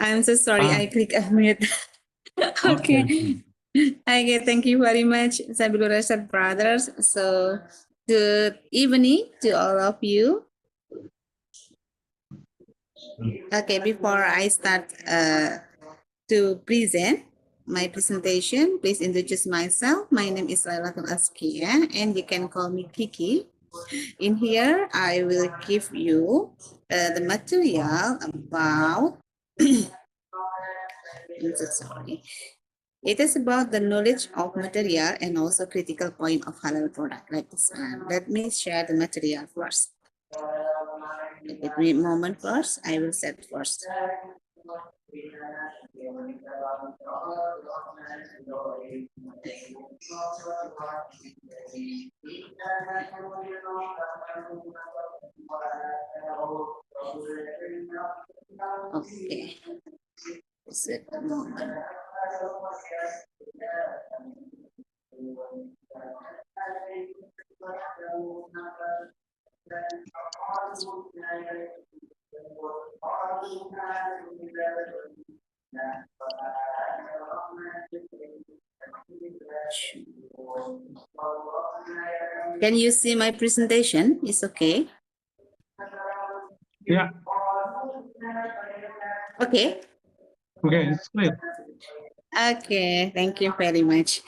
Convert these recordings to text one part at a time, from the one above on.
I'm so sorry, Ah, I click unmute. okay. Okay. Okay, thank you very much, Sabilur Rashad brothers. So, good evening to all of you. Okay, before I start to present my presentation, please introduce myself. My name is Lailatul Askia, and you can call me Kiki. In here, I will give you the material about. I'm so sorry. It is about the knowledge of material and also critical point of halal product like this one. Let me share the material first. Give me a moment first. I will set first. Okay. Set the moment. Can you see my presentation? It's okay. Yeah. Okay. Okay, it's clear. Okay, thank you very much.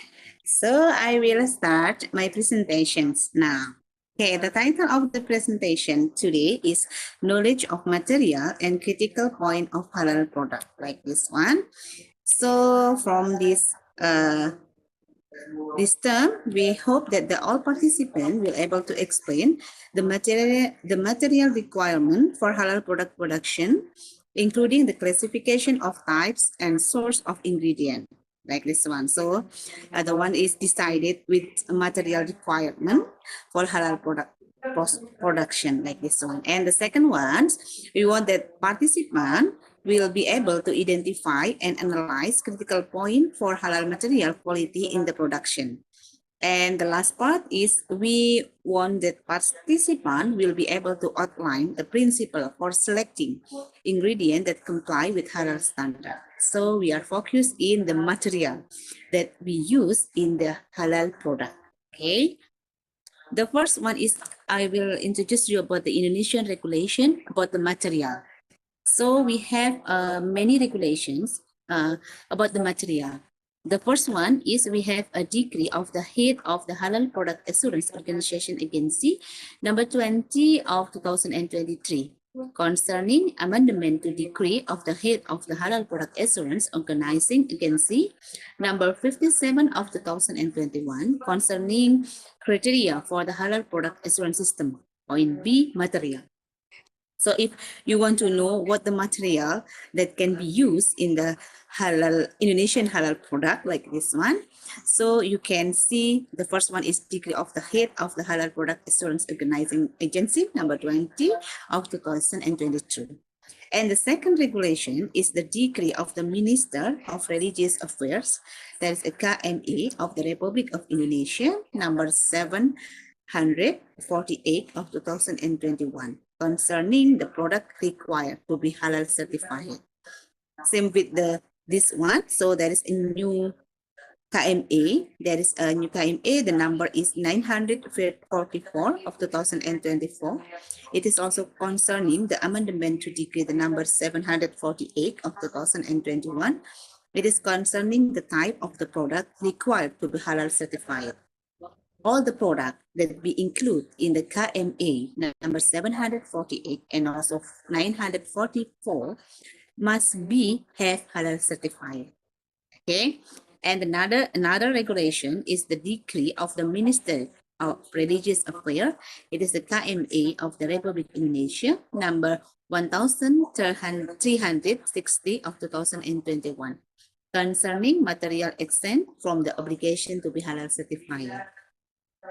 So I will start my presentations now. Okay, the title of the presentation today is Knowledge of Material and Critical Point of Halal Product, like this one. So from this term, we hope that all participants will able to explain the material requirement for halal product production, including the classification of types and source of ingredient, like this one. So the one is decided with material requirement for halal production, like this one. And the second one, we want that participant will be able to identify and analyze critical point for halal material quality in the production. And the last part is we want that participant will be able to outline the principle for selecting ingredient that comply with halal standard. So we are focused in the material that we use in the halal product. Okay. The first one is I will introduce you about the Indonesian regulation about the material. So we have many regulations about the material. The first one is we have a decree of the head of the Halal Product Assurance Organization Agency, number 20 of 2023, concerning amendment to decree of the head of the Halal Product Assurance Organizing Agency, number 57 of 2021, concerning criteria for the Halal Product Assurance System, point B, material. So if you want to know what the material that can be used in the halal Indonesian halal product like this one, so you can see the first one is decree of the head of the Halal Product Assurance Organizing Agency number 20 of 2022. And the second regulation is the decree of the Minister of Religious Affairs, that is a KMA of the Republic of Indonesia number 748 of 2021 concerning the product required to be halal certified. Same with this one. So there is a new KMA. There is a new KMA. The number is 944 of 2024. It is also concerning the amendment to decree the number 748 of 2021. It is concerning the type of the product required to be halal certified. All the products that we include in the KMA number 748 and also 944 must be have halal certified. Okay, and another regulation is the decree of the Minister of Religious Affairs. It is the KMA of the Republic of Indonesia number 1360 of 2021 concerning material exempt from the obligation to be halal certified.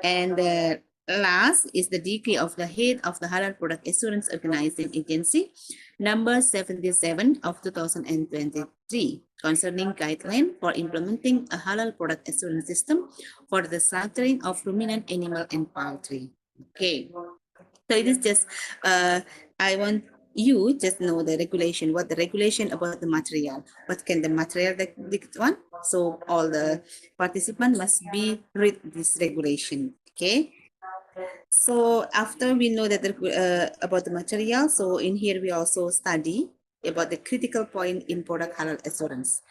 And the last is the decree of the head of the Halal Product Assurance Organizing Agency, number 77 of 2023, concerning guideline for implementing a halal product assurance system for the slaughtering of ruminant animal and poultry. Okay, so it is just I want you just know the regulation, what the regulation about the material, what can the material that one. So all the participants must be read this regulation. Okay. So after we know that about the material, so in here we also study about the critical point in product halal assurance.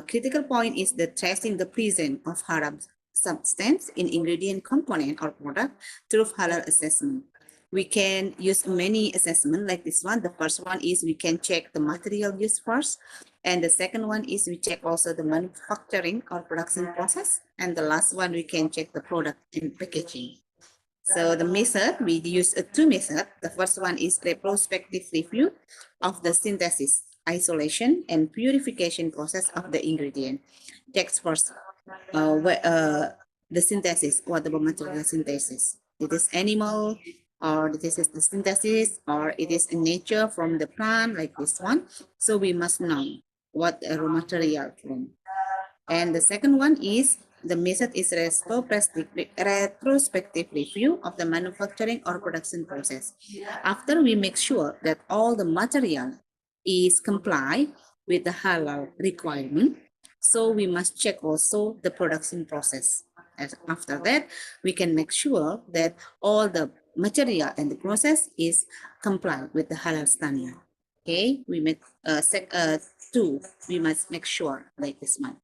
Critical point is the tracing the presence of haram substance in ingredient component or product through halal assessment. We can use many assessment like this one. The first one is we can check the material used first. And the second one is we check also the manufacturing or production process. And the last one, we can check the product and packaging. So the method, we use two methods. The first one is retrospective review of the synthesis, isolation, and purification process of the ingredient. Checks first the synthesis, what the material synthesis. It is animal, or this is the synthesis, or it is in nature from the plant like this one. So we must know what raw material from. And the second one is the method is retrospective review of the manufacturing or production process. After we make sure that all the material is comply with the halal requirement, so we must check also the production process. And after that, we can make sure that all the material and the process is compliant with the halal standard. Okay, we make two. We must make sure like this one.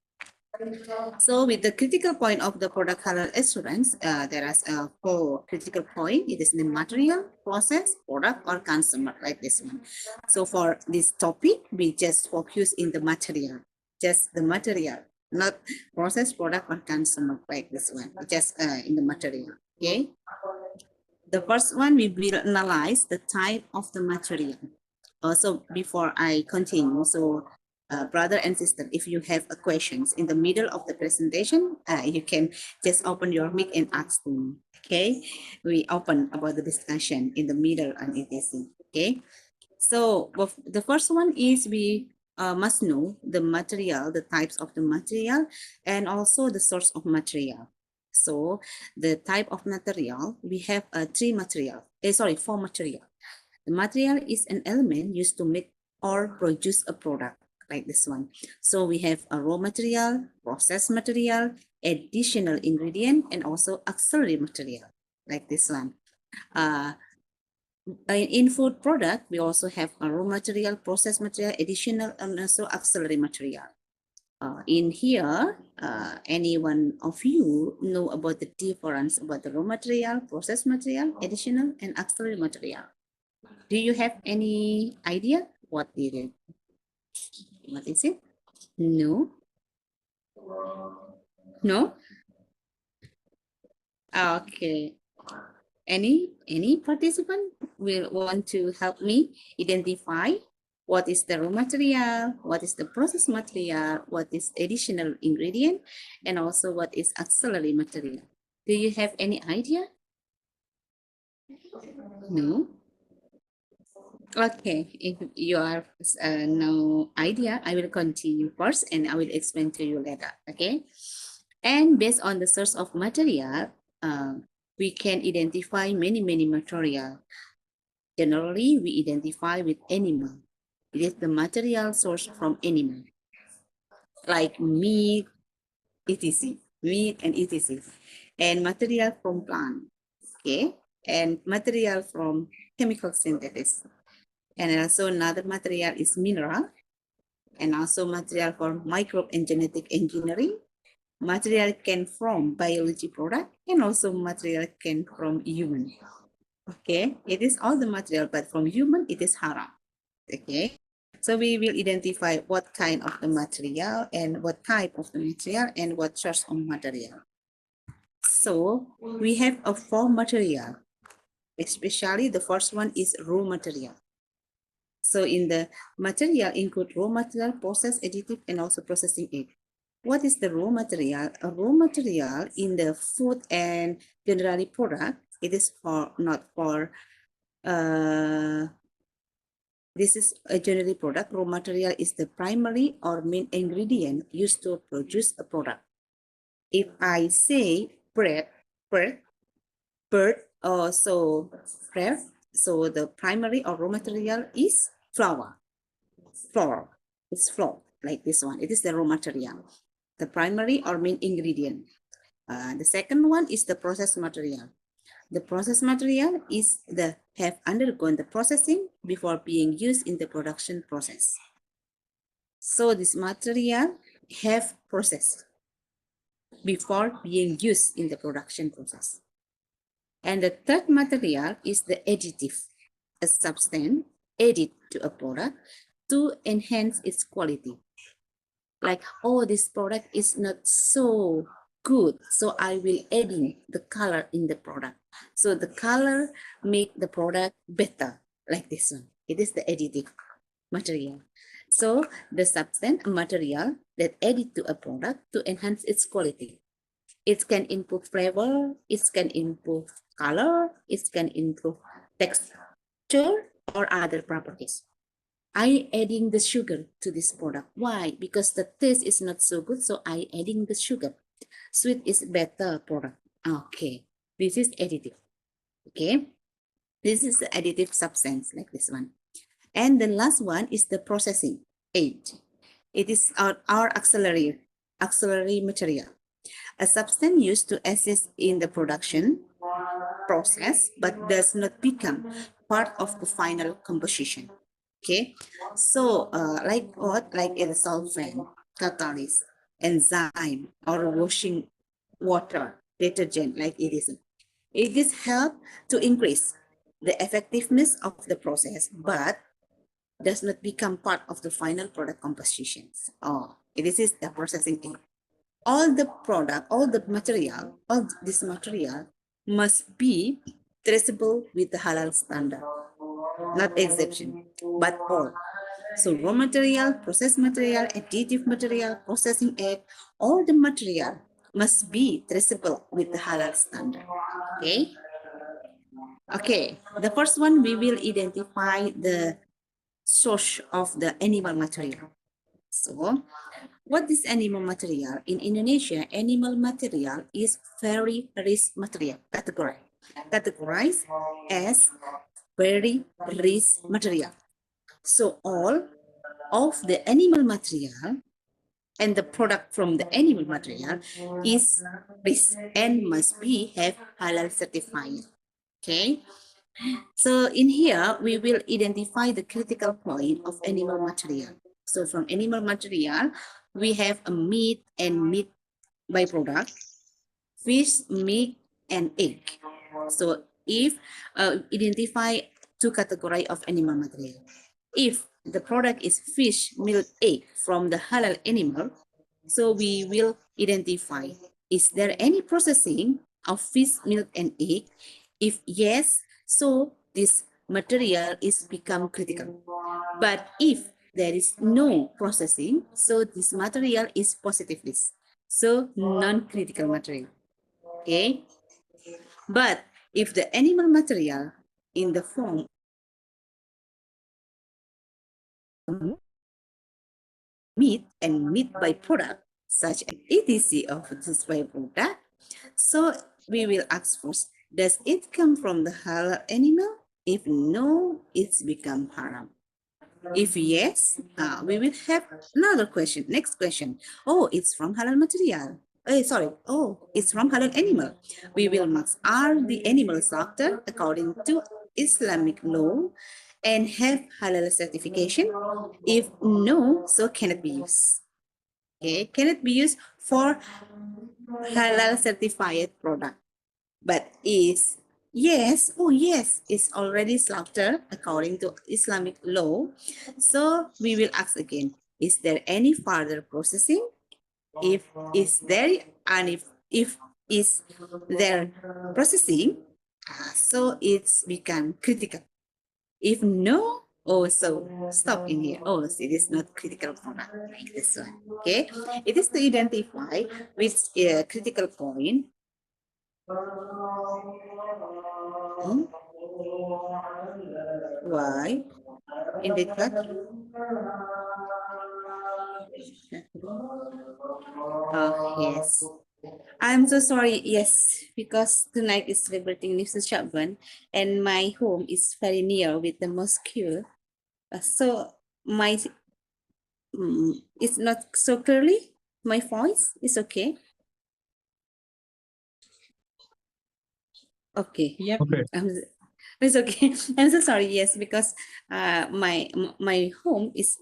So with the critical point of the product halal assurance, there is four critical point. It is the material, process, product, or consumer, like this one. So for this topic, we just focus in the material, just the material, not process, product, or consumer, like this one, just in the material, okay? The first one, we will analyze the type of the material. Also, before I continue, so brother and sister, if you have a questions in the middle of the presentation, you can just open your mic and ask them. Okay, we open about the discussion in the middle and etc. Okay, so the first one is we must know the material, the types of the material, and also the source of material. So the type of material, we have four material. The material is an element used to make or produce a product like this one. So we have a raw material, processed material, additional ingredient, and also auxiliary material like this one. In food product, we also have a raw material, processed material, additional, and also auxiliary material. In here, any one of you know about the difference about the raw material, processed material, additional, and auxiliary material? Do you have any idea what it is? What is it? No? No? Okay. Any participant will want to help me identify what is the raw material, what is the processed material, what is additional ingredient, and also what is auxiliary material. Do you have any idea? No? Okay, if you have no idea, I will continue first and I will explain to you later, okay? And based on the source of material, we can identify many material. Generally, we identify with animal. It is the material source from animal, like meat, etc. Meat and etc. And material from plant, okay? And material from chemical synthesis. And also another material is mineral, and also material for microbe and genetic engineering. Material can from biology product, and also material can from human. Okay, it is all the material, but from human, it is haram. Okay, so we will identify what kind of the material and what type of the material and what source of material. So we have a four material, especially the first one is raw material. So in the material include raw material, process, additive, and also processing aid. What is the raw material? A raw material in the food and generally product, it is for not for this is a generally product. Raw material is the primary or main ingredient used to produce a product. If I say bird, so bread, So the primary or raw material is flour. Flour. It's flour, like this one. It is the raw material. The primary or main ingredient. The second one is the process material. The process material is the have undergone the processing before being used in the production process. So this material have processed before being used in the production process. And the third material is the additive, a substance added to a product to enhance its quality. Like, oh, this product is not so good, so I will adding the color in the product. So the color make the product better, like this one. It is the additive material. So the substance material that added to a product to enhance its quality. It can improve flavor, it can improve color, it can improve texture or other properties. I adding the sugar to this product. Why? Because the taste is not so good, so I adding the sugar. Sweet is better product. Okay, this is additive. Okay, this is the additive substance like this one. And the last one is the processing aid. It is our auxiliary material, a substance used to assist in the production process, but does not become part of the final composition. Okay, so like what? Like a solvent, catalyst, enzyme, or washing water, detergent, like it is. It is help to increase the effectiveness of the process, but does not become part of the final product compositions. Oh, this is the processing aid. All the product, all the material, all this material must be traceable with the halal standard, not exception, but all. So raw material, processed material, additive material, processing aid, all the material must be traceable with the halal standard. Okay. Okay. The first one, we will identify the source of the animal material. So, what is animal material? In Indonesia, animal material is very rich material categorized as very rich material. So all of the animal material and the product from the animal material is rich and must be have halal certified. Okay. So in here, we will identify the critical point of animal material. So from animal material, we have a meat and meat byproduct, fish, meat, and egg. So if identify two categories of animal material. If the product is fish, milk, egg from the halal animal, so we will identify, is there any processing of fish, milk, and egg? If yes, so this material is become critical. But if there is no processing, so this material is positive list. So non-critical material. Okay. But if the animal material in the form meat and meat byproduct, such as ETC of this byproduct, so we will ask first, does it come from the halal animal? If no, it's become haram. If yes, we will have another question. Next question. Oh, it's from halal material. Oh, it's from halal animal. We will mark, are the animals slaughtered according to Islamic law and have halal certification? If no, so cannot be used. Okay, cannot be used for halal certified product. But is yes, oh yes, it's already slaughtered according to Islamic law. So we will ask again, is there any further processing? If is there, and if is there processing, so it's become critical. If no, oh, so stop in here. Oh, so it is not critical product like this one. Okay, it is to identify which critical point. Why? In the cut? Oh, yes. I'm so sorry. Yes, because tonight is celebrating Nifsu Shaban and my home is very near with the mosque. So my it's not so clearly. My voice is okay. Okay. Yep. Okay. It's okay. I'm so sorry. Yes, because my home is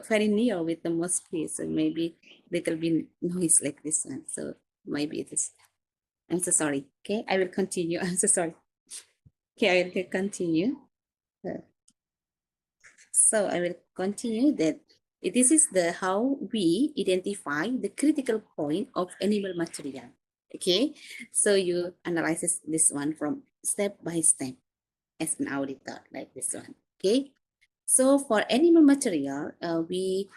very near with the mosque, so maybe little bit noise like this one. So maybe it is. I'm so sorry. Okay, I will continue. I'm so sorry. Okay, I will continue. So I will continue that this is the how we identify the critical point of animal material. Okay, so you analyze this one from step by step as an auditor like this one. Okay, so for animal material, we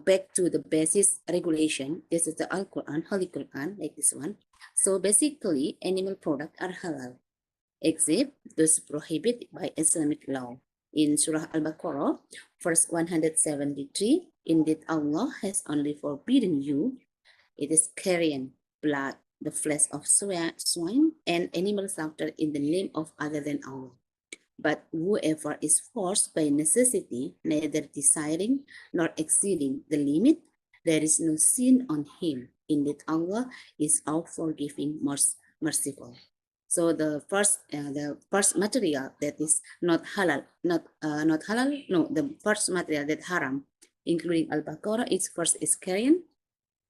back to the basis regulation. This is the Al-Quran, Holy Quran, like this one. So basically, animal products are halal, except those prohibited by Islamic law. In Surah Al-Baqarah, verse 173, indeed Allah has only forbidden you, it is carrion, blood, the flesh of swine, and animal slaughter in the name of other than Allah. But whoever is forced by necessity, neither desiring nor exceeding the limit, there is no sin on him. Indeed, Allah is all forgiving, merciful. So the first material that is not halal, not halal, no, the first material that haram, including Al-Baqarah, is first is carrion,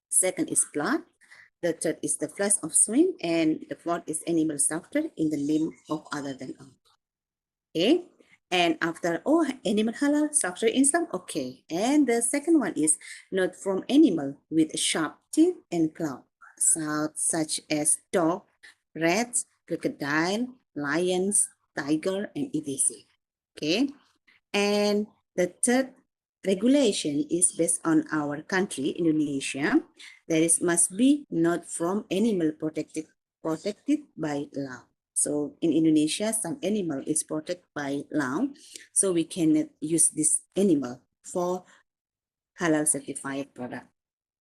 second is blood, the third is the flesh of swine, and the fourth is animal slaughter in the name of other than Allah. Okay, and after animal halal structure in Islam, okay, and the second one is not from animal with sharp teeth and claws, such as dog, rats, crocodile, lions, tiger, and etc. Okay, and the third regulation is based on our country, Indonesia. That is must be not from animal protected by law. So in Indonesia, some animal is protected by law, so we cannot use this animal for halal certified product.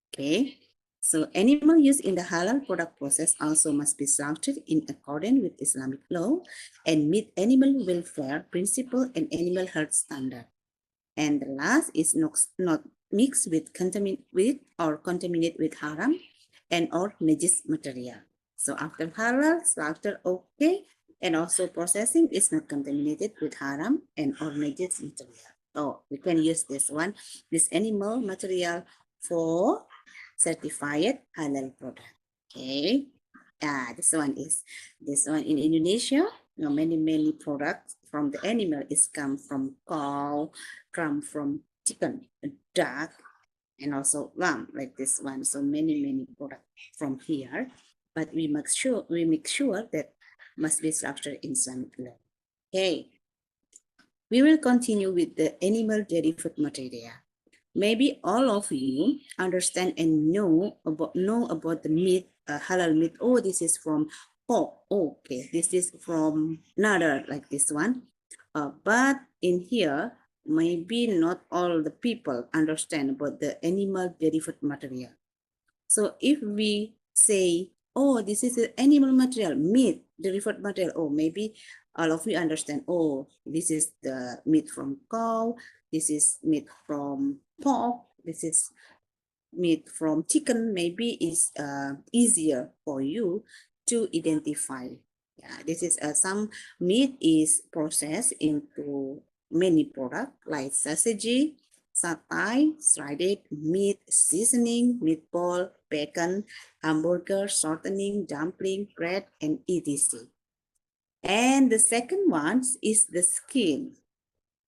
Okay, so animal used in the halal product process also must be slaughtered in accordance with Islamic law and meet animal welfare principle and animal health standard. And the last is not mixed with contaminated with haram and or najis material. So after halal, slaughter okay, and also processing is not contaminated with haram and or najis material. So we can use this one, this animal material for certified halal product. Okay. This one in Indonesia. Many products from the animal is come from cow, come from chicken, duck, and also lamb like this one. So many products from here, but we make sure that must be structured in Islamic law. Okay, we will continue with the animal derivative material. Maybe all of you understand and know about the meat, halal meat. Oh, this is from pork. Oh, okay, this is from another like this one. But in here, maybe not all the people understand about the animal derivative material. So if we say, oh, this is an animal material, meat, derivative material, oh, maybe all of you understand, oh, this is the meat from cow, this is meat from pork, this is meat from chicken, maybe is easier for you to identify. Yeah, this is some meat is processed into many products like sausage, satay, shredded meat, seasoning, meatball, bacon, hamburger, shortening, dumpling, bread, and etc. And the second one is the skin.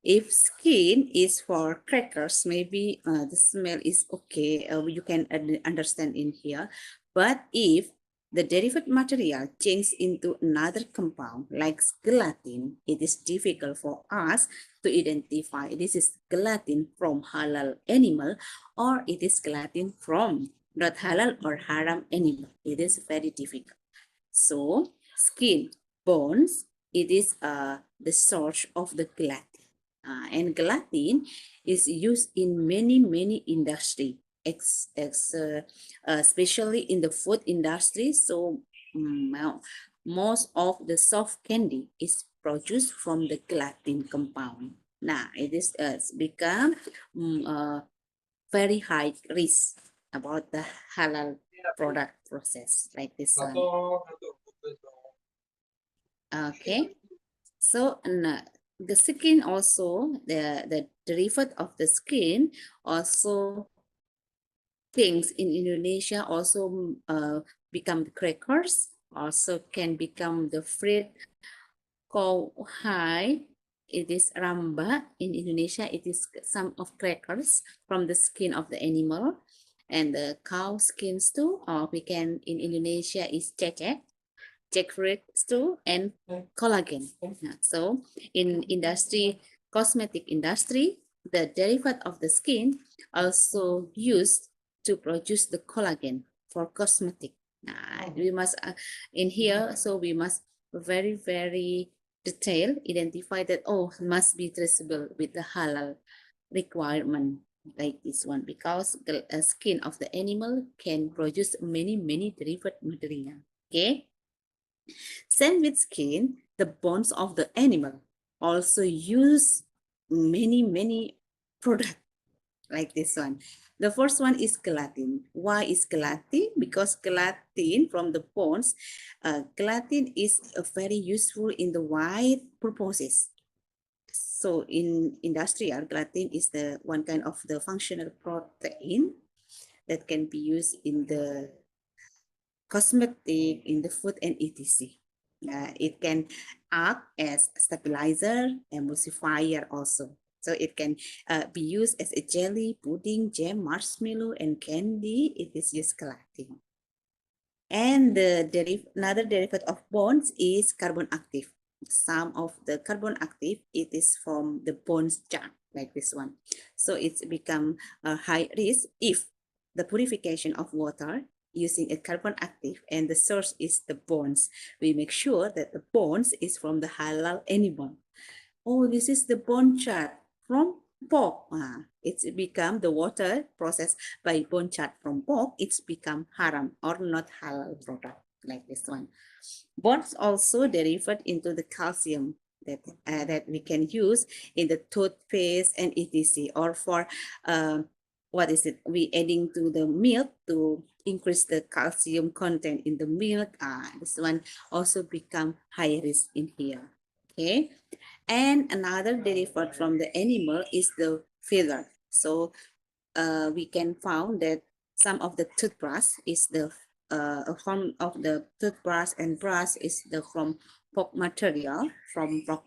If skin is for crackers, maybe the smell is okay. You can understand in here. But if the derivative material changes into another compound like gelatin, it is difficult for us to identify this is gelatin from halal animal or it is gelatin from not halal or haram animal. It is very difficult. So skin, bones, it is the source of the gelatin. And gelatin is used in many industry, especially in the food industry. So Now, most of the soft candy is produced from the gelatin compound. Now, it is become very high risk about the halal product process like this one. Okay, so the skin also, the derivative of the skin also things in Indonesia also become crackers, also can become the fruit called high. It is ramba. In Indonesia, it is some of crackers from the skin of the animal. And the cow skins too, or we can in Indonesia is cecek, jackfruit too, and collagen. So in industry, cosmetic industry, the derivative of the skin also used to produce the collagen for cosmetic. We must in here, so we must very detail identify that must be traceable with the halal requirement like this one, because the skin of the animal can produce many derivative material. Okay. Same with skin, the bones of the animal also use many products like this one. The first one is gelatin. Why is gelatin? Because gelatin from the bones, gelatin is very useful in the wide purposes. So in industrial, gelatin is the one kind of the functional protein that can be used in the cosmetic, in the food and etc. It can act as stabilizer, emulsifier also. So it can be used as a jelly, pudding, jam, marshmallow, and candy. It is used gelatin. And another derivative of bonds is carbon active. Some of the carbon active, it is from the bonds chart like this one. So it's become a high risk if the purification of water using a carbon active and the source is the bonds. We make sure that the bonds is from the halal animal. Oh, this is the bone chart from pork. It's become the water processed by bone chart from pork. It's become haram or not halal product like this one. Bones also derived into the calcium that we can use in the toothpaste and etc. Or for what is it? We adding to the milk to increase the calcium content in the milk. This one also become high risk in here. Okay. And another derivative from the animal is the feather. So we can found that some of the toothbrush is the form of the toothbrush and brush is the from pork material, from pork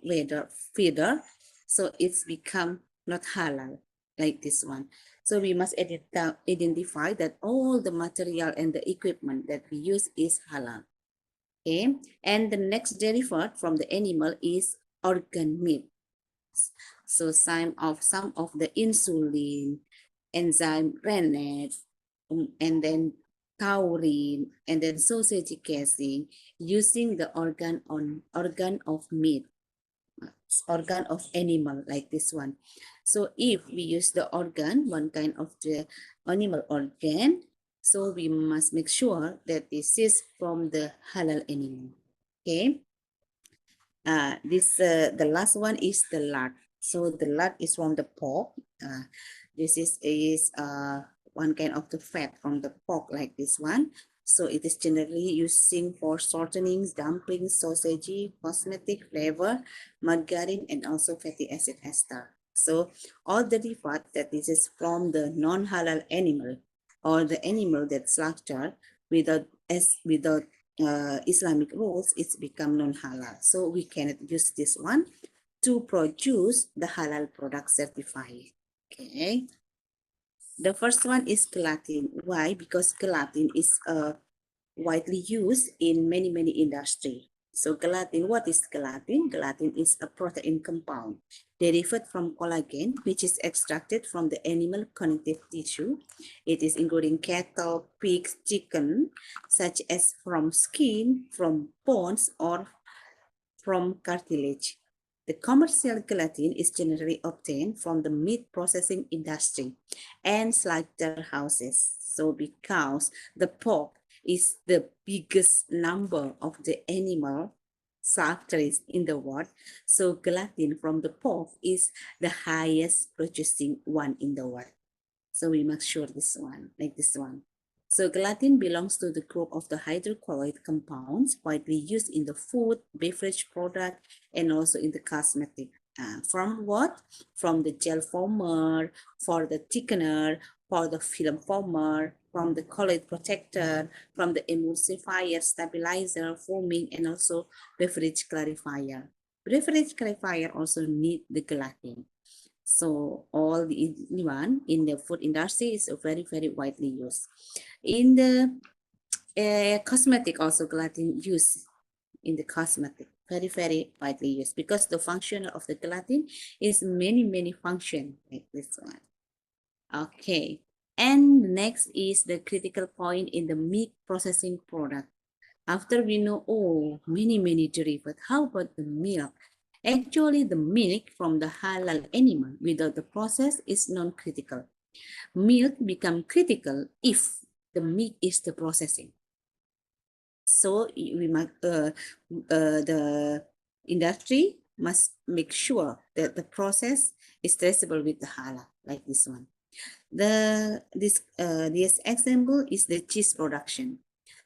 feather. So it's become not halal like this one. So we must identify that all the material and the equipment that we use is halal. Okay, and the next derivative from the animal is organ meat. So some of the insulin, enzyme rennet, and then taurine, and then sausage casing using the organ of meat, organ of animal like this one. So if we use the organ, one kind of the animal organ, so we must make sure that this is from the halal animal. Okay. The last one is the lard. So the lard is from the pork. This is one kind of the fat from the pork like this one. So it is generally using for shortenings, dumplings, sausage, cosmetic flavor, margarine, and also fatty acid ester. So all the derivative that this is from the non-halal animal or the animal that's slaughtered without Islamic rules, it's become non-halal. So we cannot use this one to produce the halal product certified. Okay. The first one is gelatin. Why? Because gelatin is widely used in many industry. So gelatin, what is gelatin? Gelatin is a protein compound derived from collagen, which is extracted from the animal connective tissue. It is including cattle, pigs, chicken, such as from skin, from bones, or from cartilage. The commercial gelatin is generally obtained from the meat processing industry and slaughterhouses. So because the pork is the biggest number of the animal factories in the world. So gelatin from the pork is the highest producing one in the world. So we make sure this one, like this one. So gelatin belongs to the group of the hydrocolloid compounds widely used in the food, beverage product, and also in the cosmetic. From what? From the gel former, for the thickener, for the film former, from the colloid protector, from the emulsifier, stabilizer, foaming, and also beverage clarifier. Beverage clarifier also need the gelatin. So all the one in the food industry is very, very widely used. In the cosmetic also gelatin used in the cosmetic, very, very widely used because the function of the gelatin is many, many function like this one. Okay. And next is the critical point in the meat processing product. After we know, oh, many, many derivatives, how about the milk? Actually, the milk from the halal animal without the process is non-critical. Milk become critical if the meat is the processing. So we must, the industry must make sure that the process is traceable with the halal, like this one. This example is the cheese production.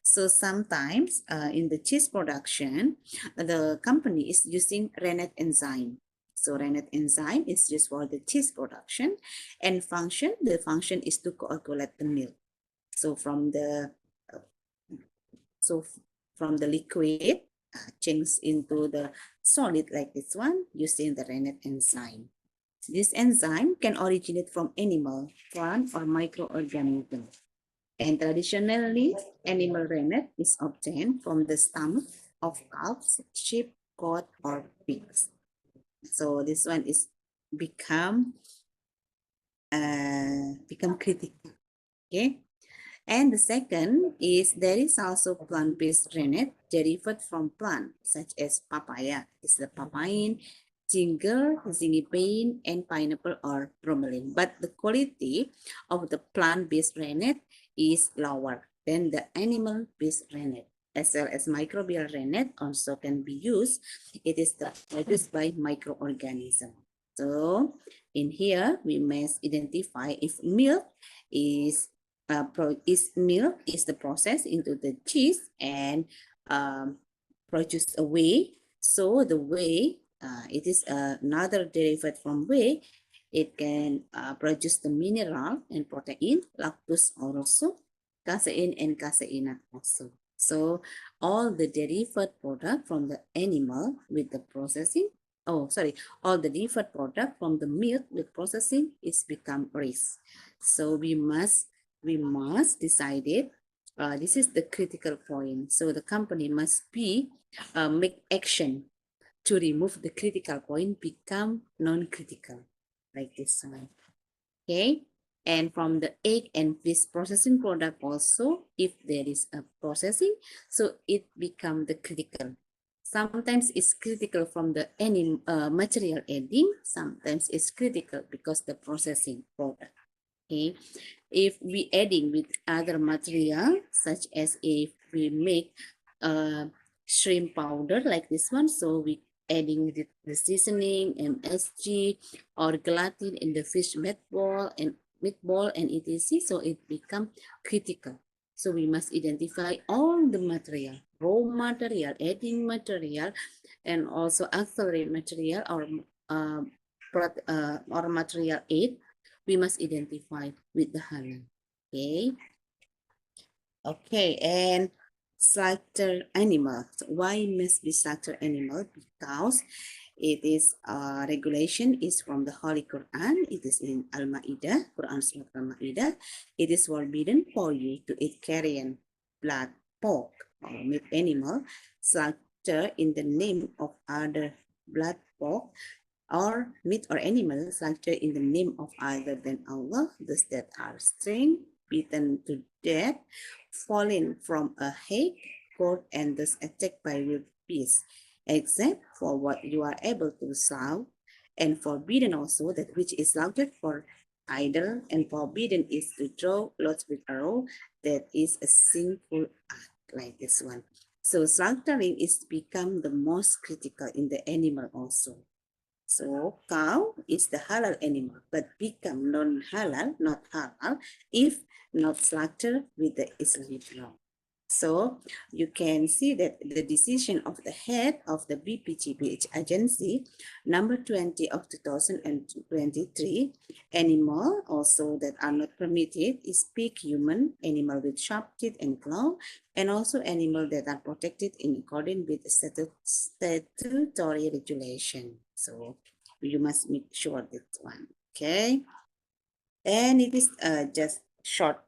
So sometimes in the cheese production, the company is using rennet enzyme. So rennet enzyme is used for the cheese production, and the function is to coagulate the milk. So from the liquid change into the solid like this one using the rennet enzyme. This enzyme can originate from animal, plant, or microorganism. And traditionally, animal rennet is obtained from the stomach of calves, sheep, goat, or pigs. So this one is become critical. Okay. And the second is there is also plant-based rennet derived from plant such as papaya. It's the papain, ginger, zingiberine, and pineapple or bromelain. But the quality of the plant-based rennet is lower than the animal-based rennet. As well as microbial rennet also can be used. It is produced by microorganism. So in here, we must identify if milk is milk is the process into the cheese and produce a whey. So the whey, it is another derivative from whey. It can produce the mineral and protein, lactose also, casein and caseinate also. So all the derived product from the animal with the processing, all the derived product from the milk with processing is become rich. So we must decide it. This is the critical point. So the company must make action to remove the critical point, become non-critical, like this one. Okay. And from the egg and fish processing product also, if there is a processing, so it become the critical. Sometimes it's critical from the material adding, sometimes it's critical because the processing product. Okay, if we adding with other material, such as if we make shrimp powder like this one, so we adding the seasoning, MSG, or gelatin in the fish meatball and etc. So it become critical. So we must identify all the material, raw material, adding material, and also auxiliary material or material aid. We must identify with the halal. Okay. Okay, and slaughter animal. So why must be slaughter animal? Because it is regulation is from the Holy Quran. It is in Al-Ma'idah, Quran Surah Al-Ma'idah. It is forbidden for you to eat carrion, blood, pork, or meat animal, slaughter in the name of other blood, pork, or meat or animal slaughtered in the name of other than Allah, those that are slain, beaten to death, fallen from a height, caught and thus attacked by wild beasts, except for what you are able to slaughter, and forbidden also that which is slaughtered for idle, and forbidden is to draw lots with arrow. That is a sinful act, like this one. So slaughtering is become the most critical in the animal also. So cow is the halal animal, but become non-halal, not halal, if not slaughtered with the Islamic law. So you can see that the decision of the head of the BPGPH agency, number 20 of 2023, animal also that are not permitted is pig, human, animal with sharp teeth and claw, and also animal that are protected in accordance with statutory regulation. So you must make sure that one, okay? And it is just short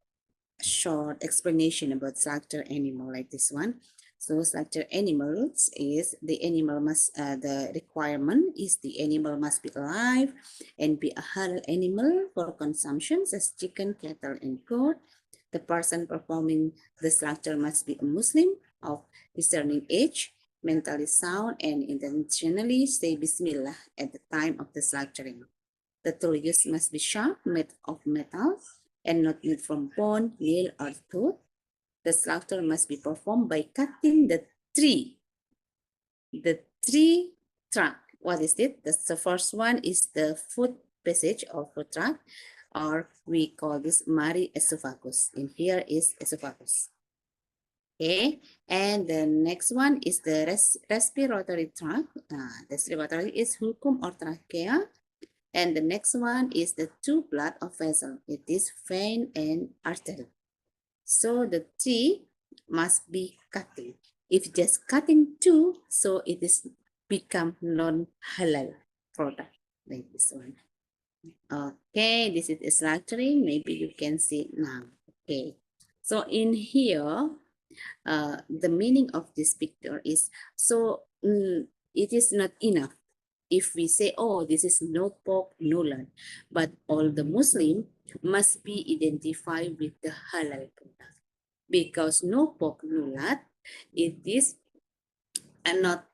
explanation about slaughter animal like this one. So slaughter animals is the animal must, the requirement is the animal must be alive and be a halal animal for consumption as chicken, cattle, and goat. The person performing the slaughter must be a Muslim of discerning age, mentally sound, and intentionally say Bismillah at the time of the slaughtering. The tool used must be sharp, made of metal, and not made from bone, nail, or tooth. The slaughter must be performed by cutting the tree trunk. What is it? The first one is the foot passage or foot trunk, or we call this mari esophagus. In here is esophagus. Okay, and the next one is the respiratory trunk. Respiratory is hulcum or trachea. And the next one is the two blood of vessel. It is vein and artery. So the tree must be cutting. If just cutting two, so it is become non-halal product like this one. Okay, this is slaughtering. Maybe you can see now. Okay, so in here, the meaning of this picture is so it is not enough if we say, oh, this is no pork, no lard, but all the Muslim must be identified with the halal product, because no pork, no lard, it is not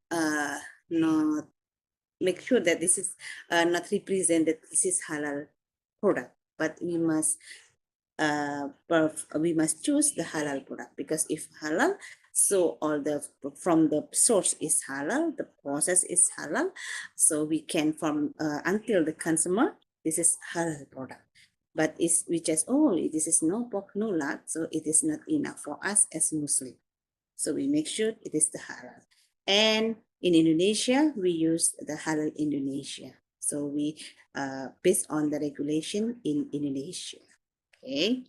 make sure that this is not represent that this is halal product, but we must choose the halal product, because if halal, so all the from the source is halal, the process is halal, so we can from until the consumer, this is halal product. But is we just, oh, this is no pork, no lard, so it is not enough for us as Muslim. So we make sure it is the halal. And in Indonesia, we use the halal Indonesia. So we based on the regulation in Indonesia. Okay.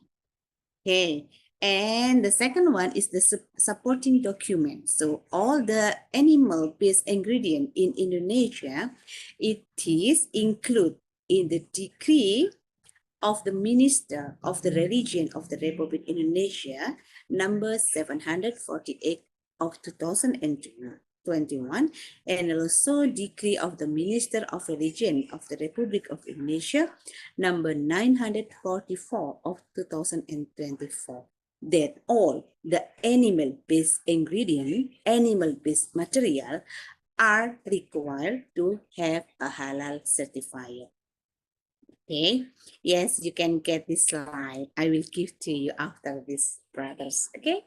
Okay. And the second one is the supporting document. So all the animal-based ingredient in Indonesia, it is included in the decree of the Minister of the Religion of the Republic Indonesia, number 748 of 2021, and also decree of the Minister of Religion of the Republic of Indonesia, number 944 of 2024, that all the animal-based ingredient, animal-based material are required to have a halal certifier. Okay, yes, you can get this slide. I will give to you after this, brothers. Okay,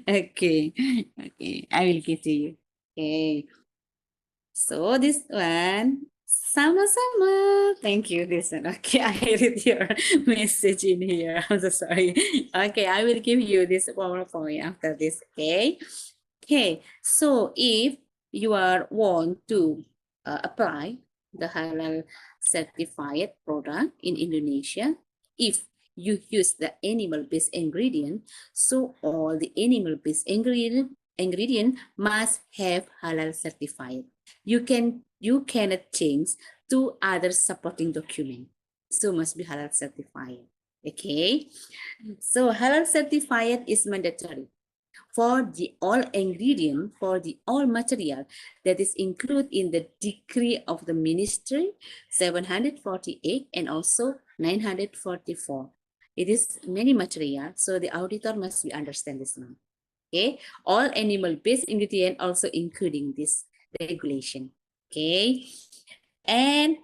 okay, I will give to you. Okay, so this one, sama-sama. Thank you, this one. Okay, I read your message in here. I'm so sorry. Okay, I will give you this PowerPoint after this. Okay, so if you want to apply the halal certified product in Indonesia, if you use the animal-based ingredient, so all the animal-based ingredient must have halal certified. You cannot change to other supporting document, so must be halal certified. Okay, so halal certified is mandatory for the all ingredient, for the all material that is included in the decree of the ministry 748 and also 944. It is many material, so the auditor must be understand this one. Okay, all animal-based ingredient also including this regulation. Okay, and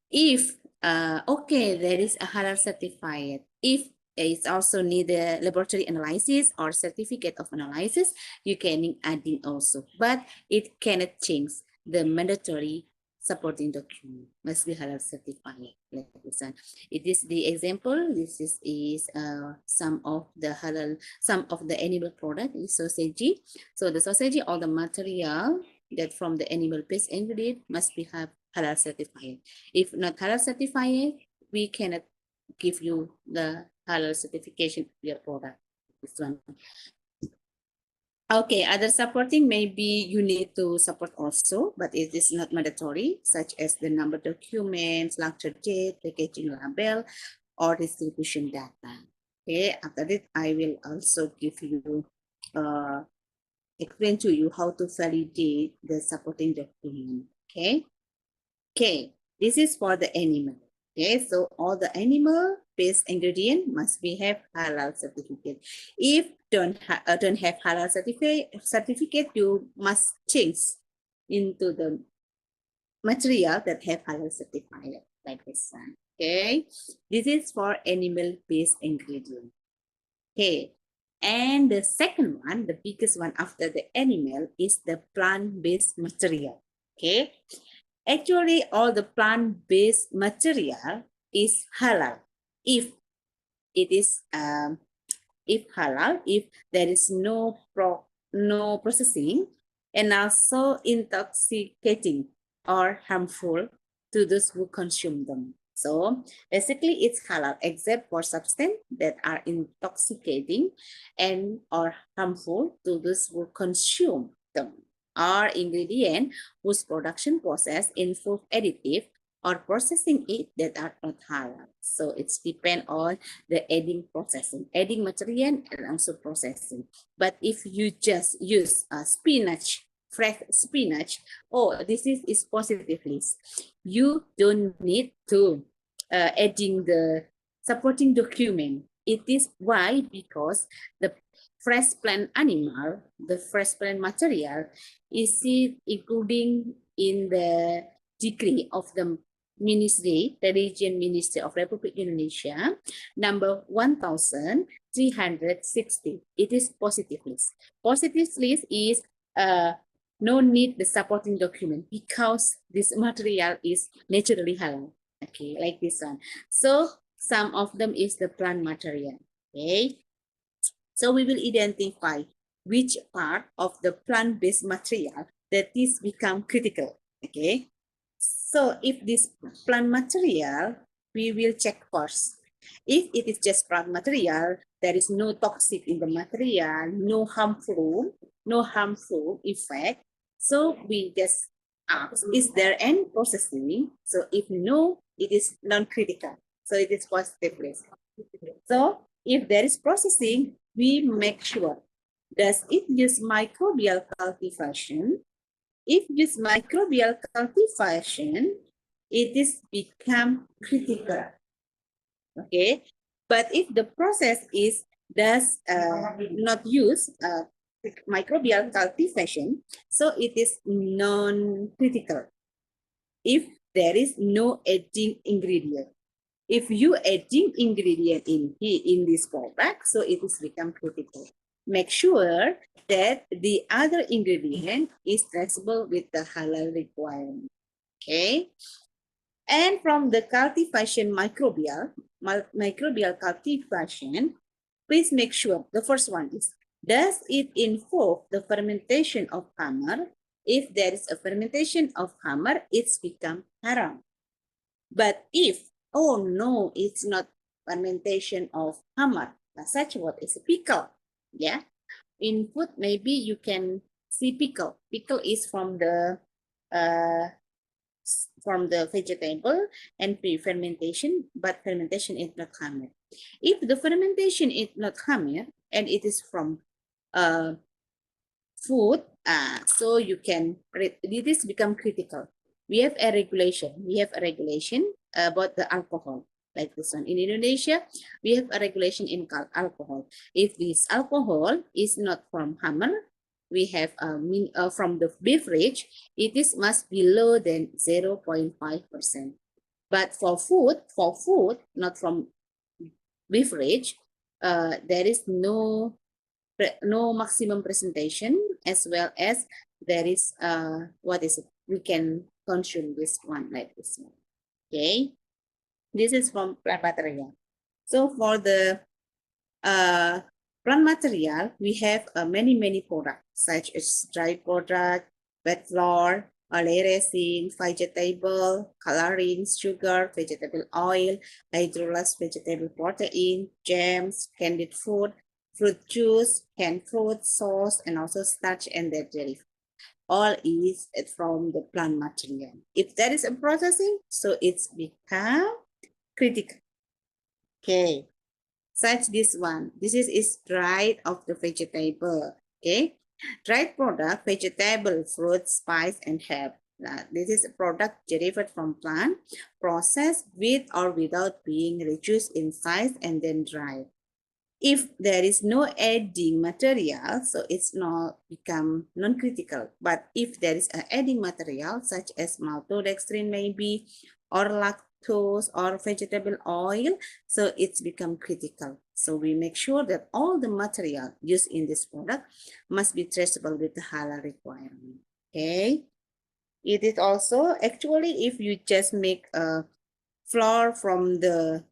if okay, there is a halal certified. If it's also need a laboratory analysis or certificate of analysis, you can adding also, but it cannot change the mandatory supporting document must be halal certified like this one. It is the example. This is some of the halal, some of the animal product is sausage. So the sausage, all the material that from the animal based ingredient must be have halal certified. If not halal certified, we cannot give you the halal certification of your product. This one. Okay, other supporting maybe you need to support also, but it is not mandatory, such as the number documents, structure date, packaging label, or distribution data. Okay, after that, I will also give you, explain to you how to validate the supporting document. Okay. Okay, this is for the animal. Okay, so all the animal-based ingredient must be have halal certificate. If don't have halal certificate, you must change into the material that have halal certified like this one. Okay, this is for animal-based ingredient. Okay, and the second one, the biggest one after the animal, is the plant-based material. Okay. Actually, all the plant-based material is halal if it is if halal, if there is no processing and also intoxicating or harmful to those who consume them. So basically it's halal except for substances that are intoxicating and or harmful to those who consume them, or ingredient whose production process involve additive or processing it that are not halal. So it's depend on the adding processing, adding material and also processing. But if you just use spinach, fresh spinach, oh, this is positive list. You don't need to adding the supporting document. It is why, because the fresh plant animal, the fresh plant material is it including in the decree of the Ministry, the Region Ministry of Republic Indonesia, number 1360. It is positive list. Positive list is no need the supporting document because this material is naturally halal. Okay, like this one. So some of them is the plant material. Okay. So we will identify which part of the plant-based material that is become critical. Okay. So if this plant material, we will check first. If it is just plant material, there is no toxic in the material, no harmful effect. So we just ask, is there any processing? So if no, it is non-critical. So it is positive risk. So if there is processing, we make sure, does it use microbial cultivation? If use microbial cultivation, it is become critical. Okay, but if the process is does not use microbial cultivation, so it is non-critical. If there is no adding ingredient, if you adding ingredient in this product, so it is become critical. Make sure that the other ingredient is traceable with the halal requirement. Okay. And from the cultivation microbial cultivation, please make sure the first one is, does it involve the fermentation of hammer? If there is a fermentation of hammer, it's become haram. But if, oh no, it's not fermentation of hammer, such what is a pickle. Yeah. In food, maybe you can see pickle. Pickle is from the vegetable and pre-fermentation, but fermentation is not hammer. If the fermentation is not hammer and it is from food, so you can, this become critical. We have a regulation. About the alcohol, like this one. In Indonesia, we have a regulation in alcohol. If this alcohol is not from hammer, we have from the beverage, it is must be lower than 0.5%. But for food, not from beverage, there is no maximum presentation, as well as there is what is it? We can consume this one like this one. Okay, this is from plant material. So for the plant material, we have many products such as dry product, wet flour, lay resin, vegetable, colorings, sugar, vegetable oil, hydrolyzed vegetable protein, jams, candied food, fruit juice, canned fruit, sauce, and also starch and their derivatives. All is from the plant material. If there is a processing, so it's become critical. Okay, such this one. This is dried of the vegetable. Okay, dried product, vegetable, fruit, spice, and herb. This is a product derived from plant, processed with or without being reduced in size and then dried. If there is no adding material, so it's not become non-critical. But if there is an adding material such as maltodextrin maybe, or lactose or vegetable oil, so it's become critical. So we make sure that all the material used in this product must be traceable with the halal requirement. Okay. It is also actually if you just make a flour from the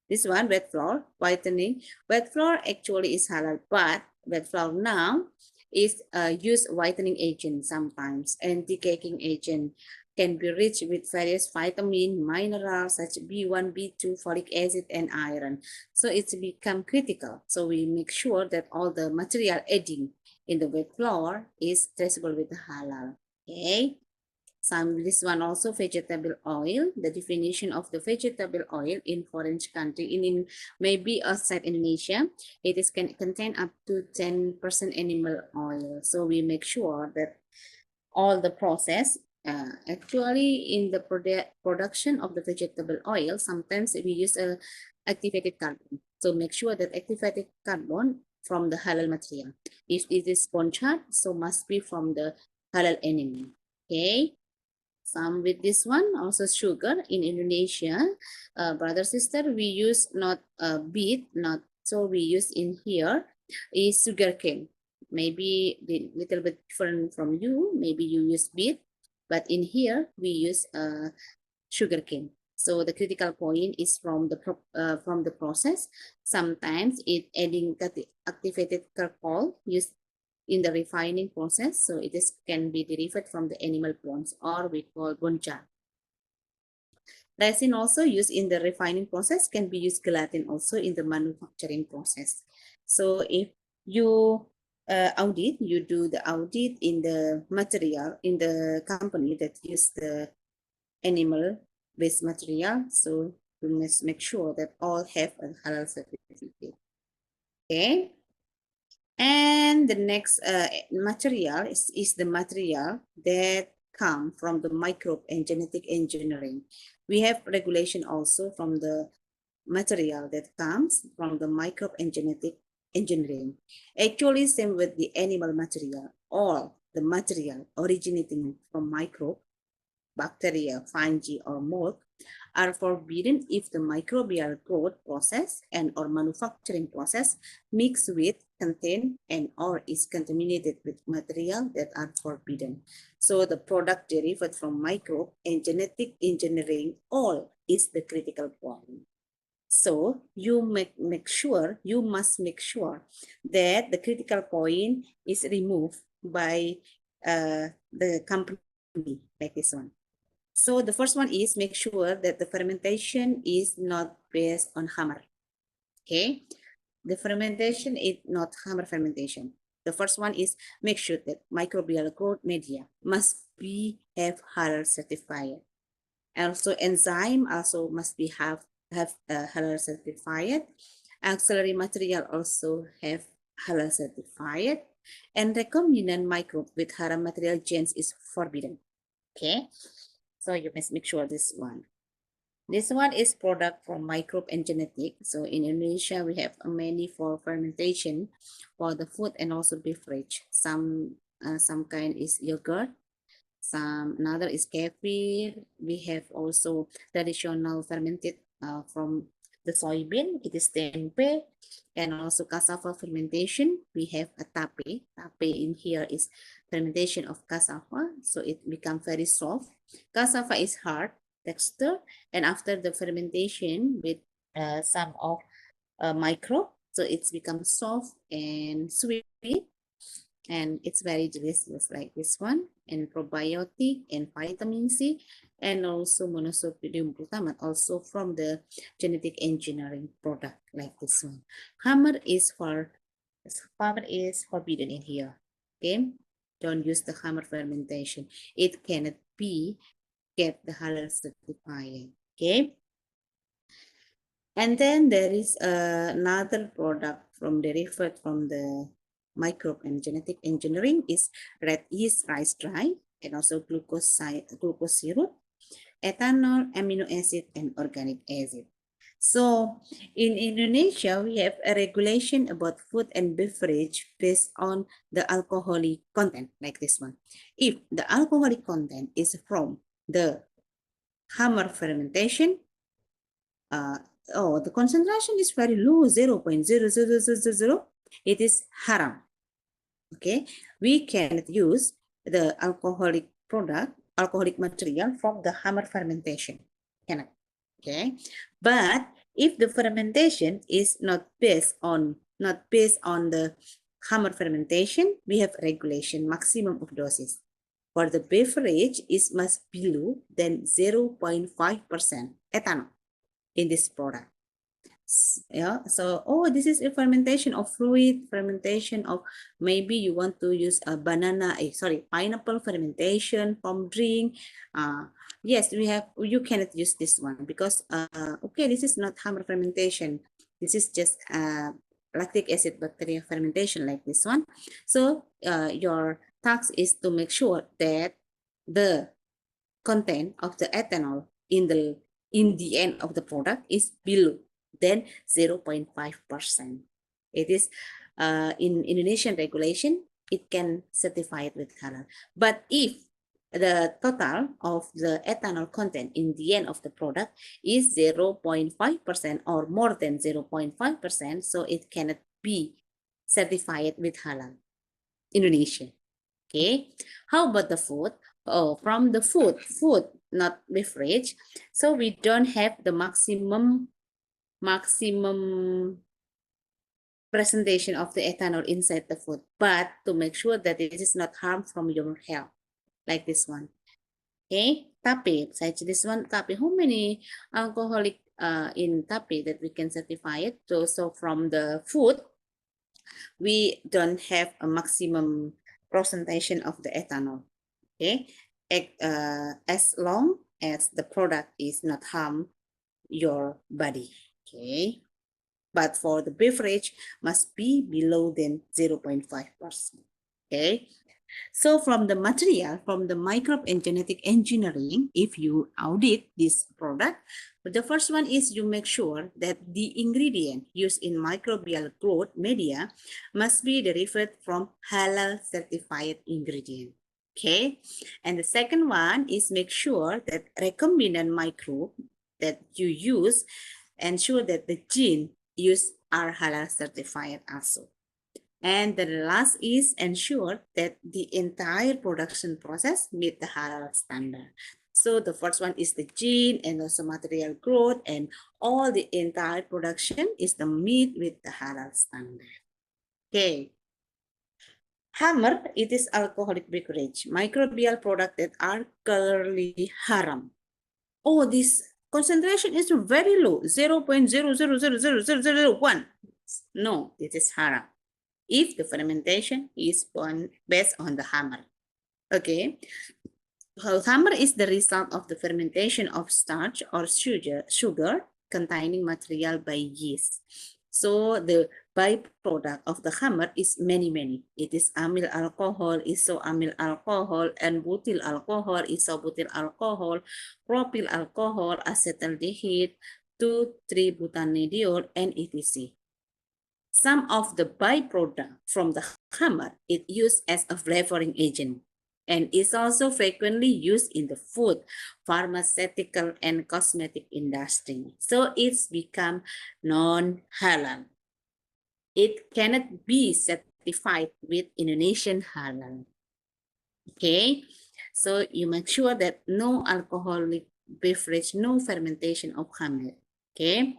this one wet flour whitening. Wet flour actually is halal, but wet flour now is used whitening agent sometimes. Anti-caking agent can be rich with various vitamin, minerals such B1, B2, folic acid, and iron. So it's become critical. So we make sure that all the material adding in the wet flour is traceable with the halal. Okay. This one also vegetable oil. The definition of the vegetable oil in foreign country, in maybe outside Indonesia, it is can contain up to 10% animal oil. So we make sure that all the process, actually in the production of the vegetable oil, sometimes we use a activated carbon. So make sure that activated carbon from the halal material. If it is sponge, so must be from the halal animal. Okay. Some with this one, also sugar in Indonesia. Brother, sister, we use not beet, not so we use in here is sugar cane. Maybe a little bit different from you. Maybe you use beet, but in here we use sugar cane. So the critical point is from the process. Sometimes it adding activated charcoal used in the refining process. So it is can be derived from the animal bones, or we call bone char. Resin also used in the refining process, can be used gelatin also in the manufacturing process. So if you you do the audit in the material in the company that use the animal based material. So we must make sure that all have a halal certificate. Okay. And the next material is the material that come from the microbe and genetic engineering. We have regulation also from the material that comes from the microbe and genetic engineering. Actually, same with the animal material, all the material originating from microbe, bacteria, fungi, or mold are forbidden if the microbial growth process and or manufacturing process mix with, contain, and or is contaminated with material that are forbidden. So the product derived from microbe and genetic engineering all is the critical point. So you must make sure that the critical point is removed by the company like this one. So the first one is make sure that the fermentation is not based on hammer. Okay, the fermentation is not hammer fermentation. The first one is make sure that microbial growth media must be have halal certified. Also enzyme also must be have halal certified. Auxiliary material also have halal certified. And recombinant microbe with haram material genes is forbidden. Okay. So you must make sure this one. This one is product from microbe and genetic. So in Indonesia, we have many for fermentation for the food and also beverage. Some kind is yogurt, Another is kefir. We have also traditional fermented from the soybean. It is tempe, and also cassava fermentation. We have a tape. Tape in here is fermentation of cassava, so it becomes very soft. Cassava is hard texture, and after the fermentation with some of microbe, so it's become soft and sweet, and it's very delicious like this one, and probiotic and vitamin C, and also monosodium glutamate, also from the genetic engineering product like this one. Hammer is forbidden in here. Okay, don't use the hammer fermentation. It cannot be get the halal certified. Okay. And then there is another product from derived from the microbe and genetic engineering is red yeast rice dry, and also glucose syrup, ethanol, amino acid, and organic acid. So in Indonesia, we have a regulation about food and beverage based on the alcoholic content like this one. If the alcoholic content is from the hammer fermentation, the concentration is very low, 0.0000, it is haram. Okay, we cannot use the alcoholic material from the hammer fermentation. Cannot. Okay, but if the fermentation is not based on the hammer fermentation, we have regulation maximum of doses. For the beverage, is must below than 0.5% ethanol in this product. Yeah, so this is a fermentation of fluid, fermentation of, maybe you want to use a pineapple fermentation from drink. Yes, you cannot use this one because okay, this is not hammer fermentation. This is just lactic acid bacteria fermentation like this one. So your task is to make sure that the content of the ethanol in the end of the product is below than 0.5%. It is in Indonesian regulation, it can certify it with halal. But if the total of the ethanol content in the end of the product is 0.5% or more than 0.5%, so it cannot be certified with halal. Indonesia. Okay, how about the food? From the food, not beverage. So we don't have the maximum presentation of the ethanol inside the food, but to make sure that it is not harm from your health, like this one. Okay, tape, this one tape. How many alcoholic in tape that we can certify it? So from the food, we don't have a maximum presentation of the ethanol. Okay, as long as the product is not harm your body. Okay, but for the beverage must be below than 0.5%. Okay, so from the material, from the microbe and genetic engineering, if you audit this product, the first one is you make sure that the ingredient used in microbial growth media must be derived from halal certified ingredient. Okay, and the second one is make sure that recombinant microbe that you use, ensure that the gene used are halal certified also. And the last is ensure that the entire production process meet the halal standard. So the first one is the gene and also material growth, and all the entire production is the meet with the halal standard. Okay. Hammer, it is alcoholic beverage, microbial product that are clearly haram. This concentration is very low, 0.00000001. No, this is haram if the fermentation is based on the hammer. Okay, so hammer is the result of the fermentation of starch or sugar containing material by yeast. So the byproduct of the hammer is many. It is amyl alcohol, isoamyl alcohol, and butyl alcohol, isobutyl alcohol, propyl alcohol, acetaldehyde, 2,3-butanediol, and etc. Some of the byproduct from the hammer is used as a flavoring agent. and is also frequently used in the food, pharmaceutical, and cosmetic industry. So it's become non-halal. It cannot be certified with Indonesian halal. Okay, so you make sure that no alcoholic beverage, no fermentation of hammer. Okay,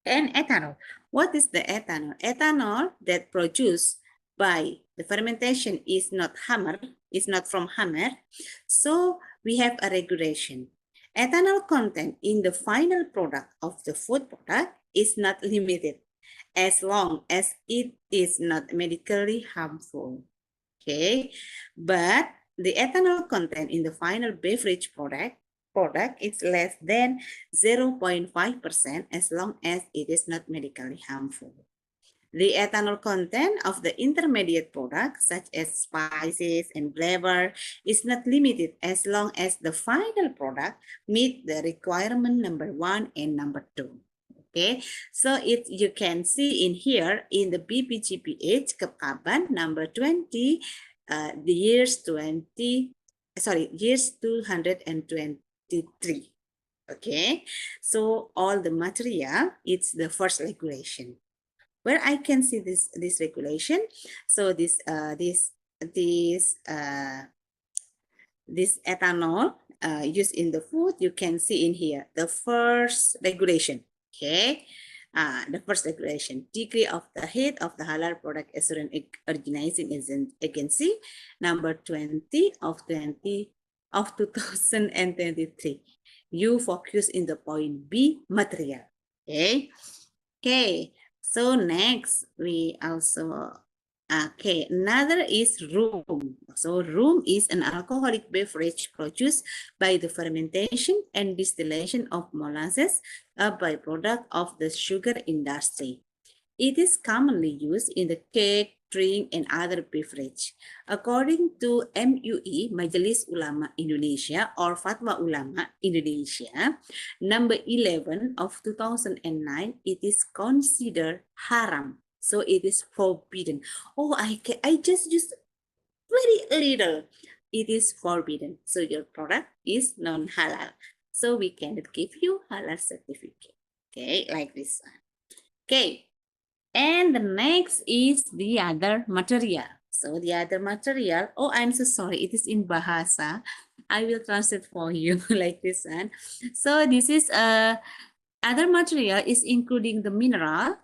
and ethanol. What is the ethanol? Ethanol that produced by the fermentation is not hammer, is not from hammer. So we have a regulation. Ethanol content in the final product of the food product is not limited as long as it is not medically harmful. Okay, but the ethanol content in the final beverage product is less than 0.5% as long as it is not medically harmful. The ethanol content of the intermediate products, such as spices and flavor, is not limited as long as the final product meet the requirement number 1 and number 2. Okay, so you can see in here in the BPGPH Kepkaban number 20, the years 223. Okay, so all the material, it's the first regulation. Where I can see this regulation, so this ethanol used in the food, you can see in here the first regulation. Okay, the first regulation, degree of the head of the halal product assurance organizing agency number 20 of 2023. You focus in the point B, material. Okay, so next we also another is rum. So rum is an alcoholic beverage produced by the fermentation and distillation of molasses, a byproduct of the sugar industry. It is commonly used in the cake, drink, and other beverage. According to MUI, Majelis Ulama Indonesia, or Fatwa Ulama Indonesia, number 11 of 2009, it is considered haram. So it is forbidden. Oh, I just used very little. It is forbidden. So your product is non-halal. So we cannot give you halal certificate. Okay, like this one. Okay. And the next is the other material. So the other material, oh, I'm so sorry, it is in Bahasa. I will translate for you like this one. So this is other material is including the mineral.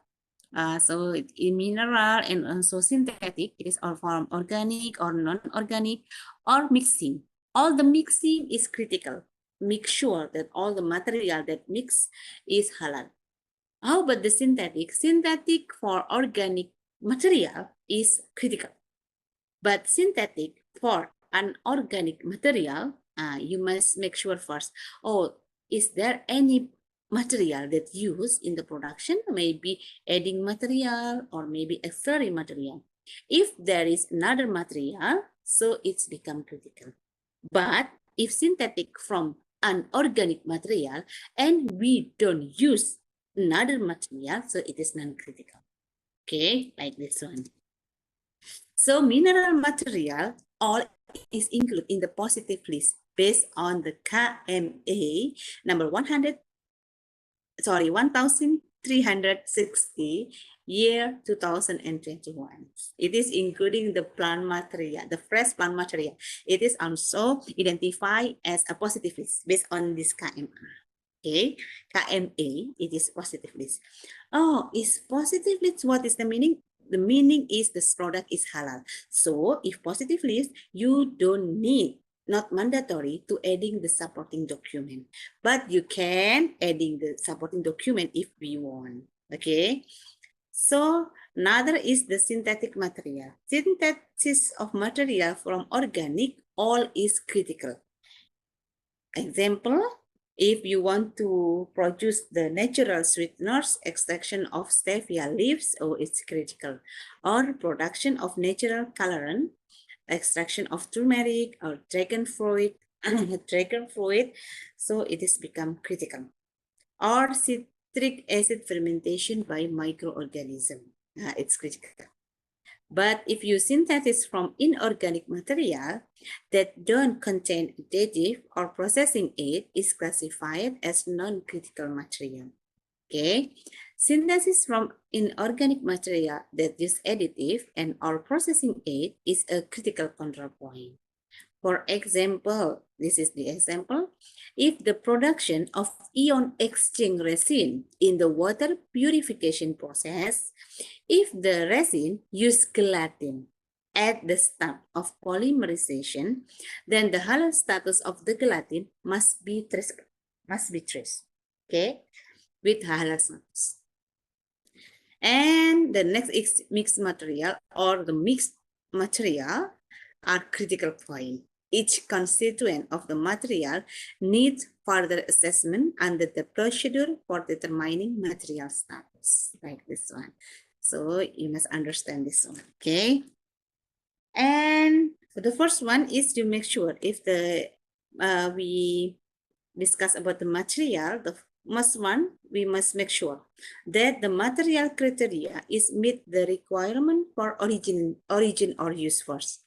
So in mineral and also synthetic, it is all from organic or non-organic or mixing. All the mixing is critical. Make sure that all the material that mix is halal. How about the synthetic? Synthetic for organic material is critical. But synthetic for unorganic material, you must make sure first, oh, is there any material that used in the production? Maybe adding material or maybe auxiliary material. If there is another material, so it's become critical. But if synthetic from unorganic material and we don't use another material, so it is non-critical. Okay, like this one. So mineral material all is included in the positive list based on the KMA number 1360 year 2021. It is including the plant material, the fresh plant material. It is also identified as a positive list based on this KMA. Okay, KMA, it is positive list. Oh, is positive list, what is the meaning? The meaning is this product is halal. So if positive list, you don't need, not mandatory to adding the supporting document, but you can adding the supporting document if we want. Okay, so another is the synthetic material. Synthesis of material from organic, all is critical. Example, if you want to produce the natural sweeteners, extraction of stevia leaves, oh, it's critical. Or production of natural colorant, extraction of turmeric or dragon fruit, so it is become critical. Or citric acid fermentation by microorganism, it's critical. But if you synthesis from inorganic material that don't contain additive or processing aid, is classified as non-critical material. Okay, synthesis from inorganic material that use additive and or processing aid is a critical control point. For example, this is the example. If the production of ion exchange resin in the water purification process, if the resin use gelatin at the start of polymerization, then the halal status of the gelatin must be traced. Okay, with halal status. And the next is mixed material or the mixed material are critical point. Each constituent of the material needs further assessment under the procedure for determining material status, like this one. So you must understand this one, okay? And the first one is to make sure if we discuss about the material, the first one, we must make sure that the material criteria is meet the requirement for origin or use first.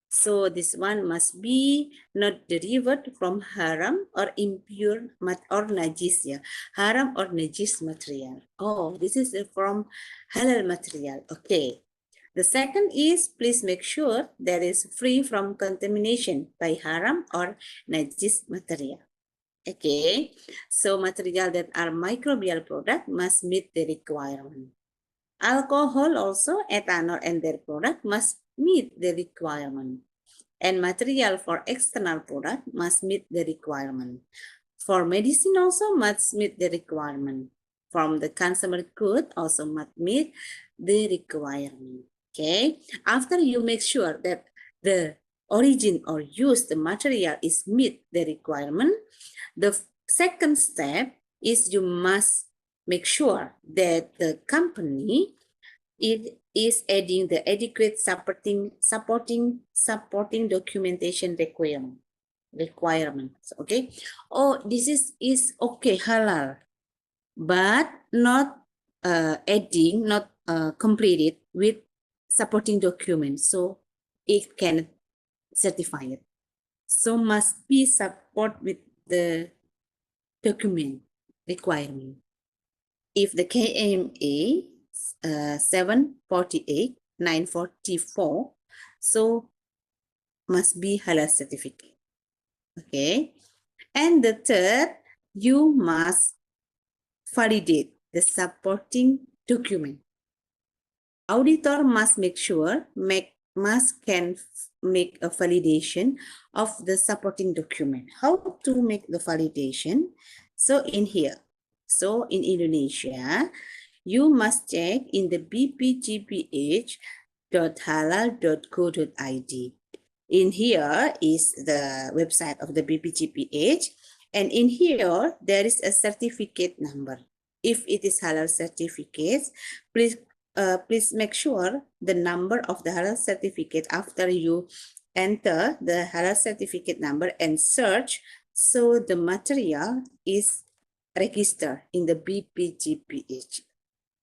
So this one must be not derived from haram or impure or najis, yeah. Haram or najis material. Oh, this is from halal material. Okay. The second is please make sure that is free from contamination by haram or najis material. Okay, so material that are microbial product must meet the requirement. Alcohol also, ethanol and their product must meet the requirement. And material for external product must meet the requirement. For medicine also must meet the requirement. From the consumer good also must meet the requirement. Okay, after you make sure that the origin or use the material is meet the requirement, the second step is you must make sure that the company is adding the adequate supporting documentation requirements. Okay. Oh, this is okay, halal, but not adding, not completed with supporting documents. So it can certify it. So must be support with the document requirement. If the KMA 748, 944, so must be halal certificate. Okay. And the third, you must validate the supporting document. Auditor must make sure, can make a validation of the supporting document. How to make the validation? So in here, so in Indonesia, you must check in the bpgph.halal.co.id. In here is the website of the BPGPH, and in here there is a certificate number. If it is halal certificates, please make sure the number of the halal certificate after you enter the halal certificate number and search, so the material is registered in the BPGPH,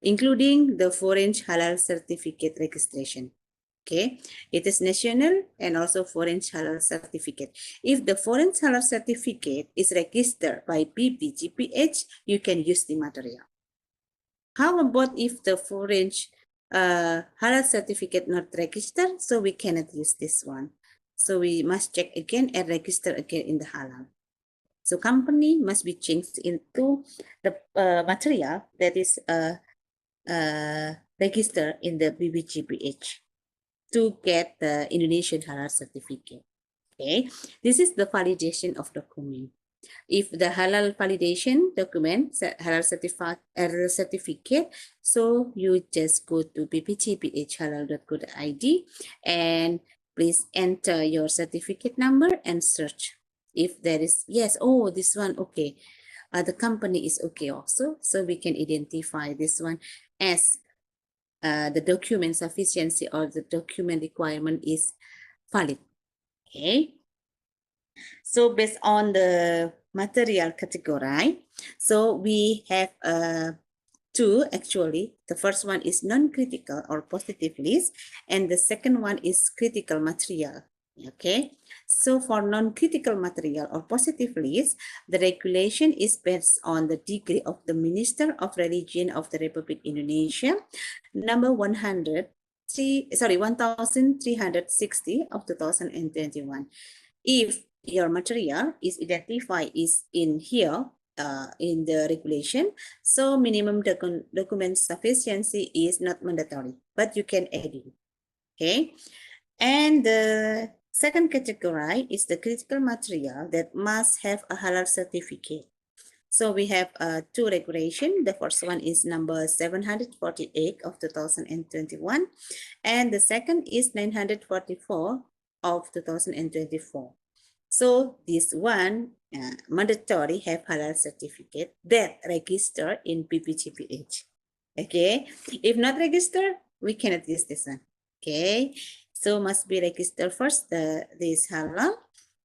including the foreign halal certificate registration. Okay, it is national and also foreign halal certificate. If the foreign halal certificate is registered by BPGPH, you can use the material. How about if the foreign halal certificate not registered? So we cannot use this one. So we must check again and register again in the halal. So company must be changed into the material that is registered in the BPGPH to get the Indonesian halal certificate. Okay, this is the validation of document. If the halal validation document, halal certificate, so you just go to bpgph.halal.co.id and please enter your certificate number and search. If there is, yes, oh, this one, okay. The company is okay also, so we can identify this one as the document sufficiency or the document requirement is valid. Okay. So based on the material category, so we have two actually. The first one is non-critical or positive list, and the second one is critical material. Okay, so for non-critical material or positive list, the regulation is based on the degree of the Minister of Religion of the Republic Indonesia, number 1360 of 2021. If your material is identified is in here, in the regulation, so minimum document sufficiency is not mandatory, but you can add it. Okay, and the second category is the critical material that must have a halal certificate. So we have two regulations. The first one is number 748 of 2021, and the second is 944 of 2024. So this one mandatory have halal certificate that register in BPGPH. Okay, if not registered, we cannot use this one. Okay, so must be registered first this halal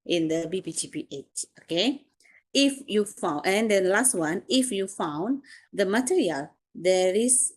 in the BPGPH. Okay, if you found, and the last one, if you found the material there is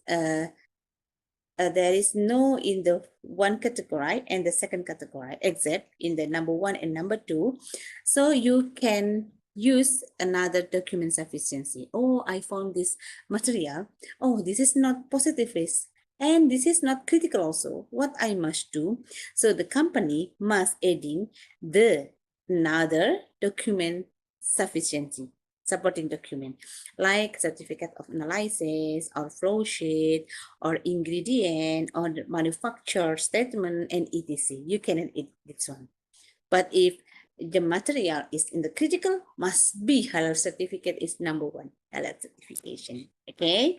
no in the one category and the second category except in the number 1 and number 2, so you can use another document sufficiency. Oh, I found this material. Oh, this is not positive list and this is not critical also. What I must do? So the company must adding the another document sufficiency, supporting document like certificate of analysis or flow sheet or ingredient or the manufacturer statement and etc. You cannot add this one. But if the material is in the critical, must be halal certificate is number 1, halal certification. Okay,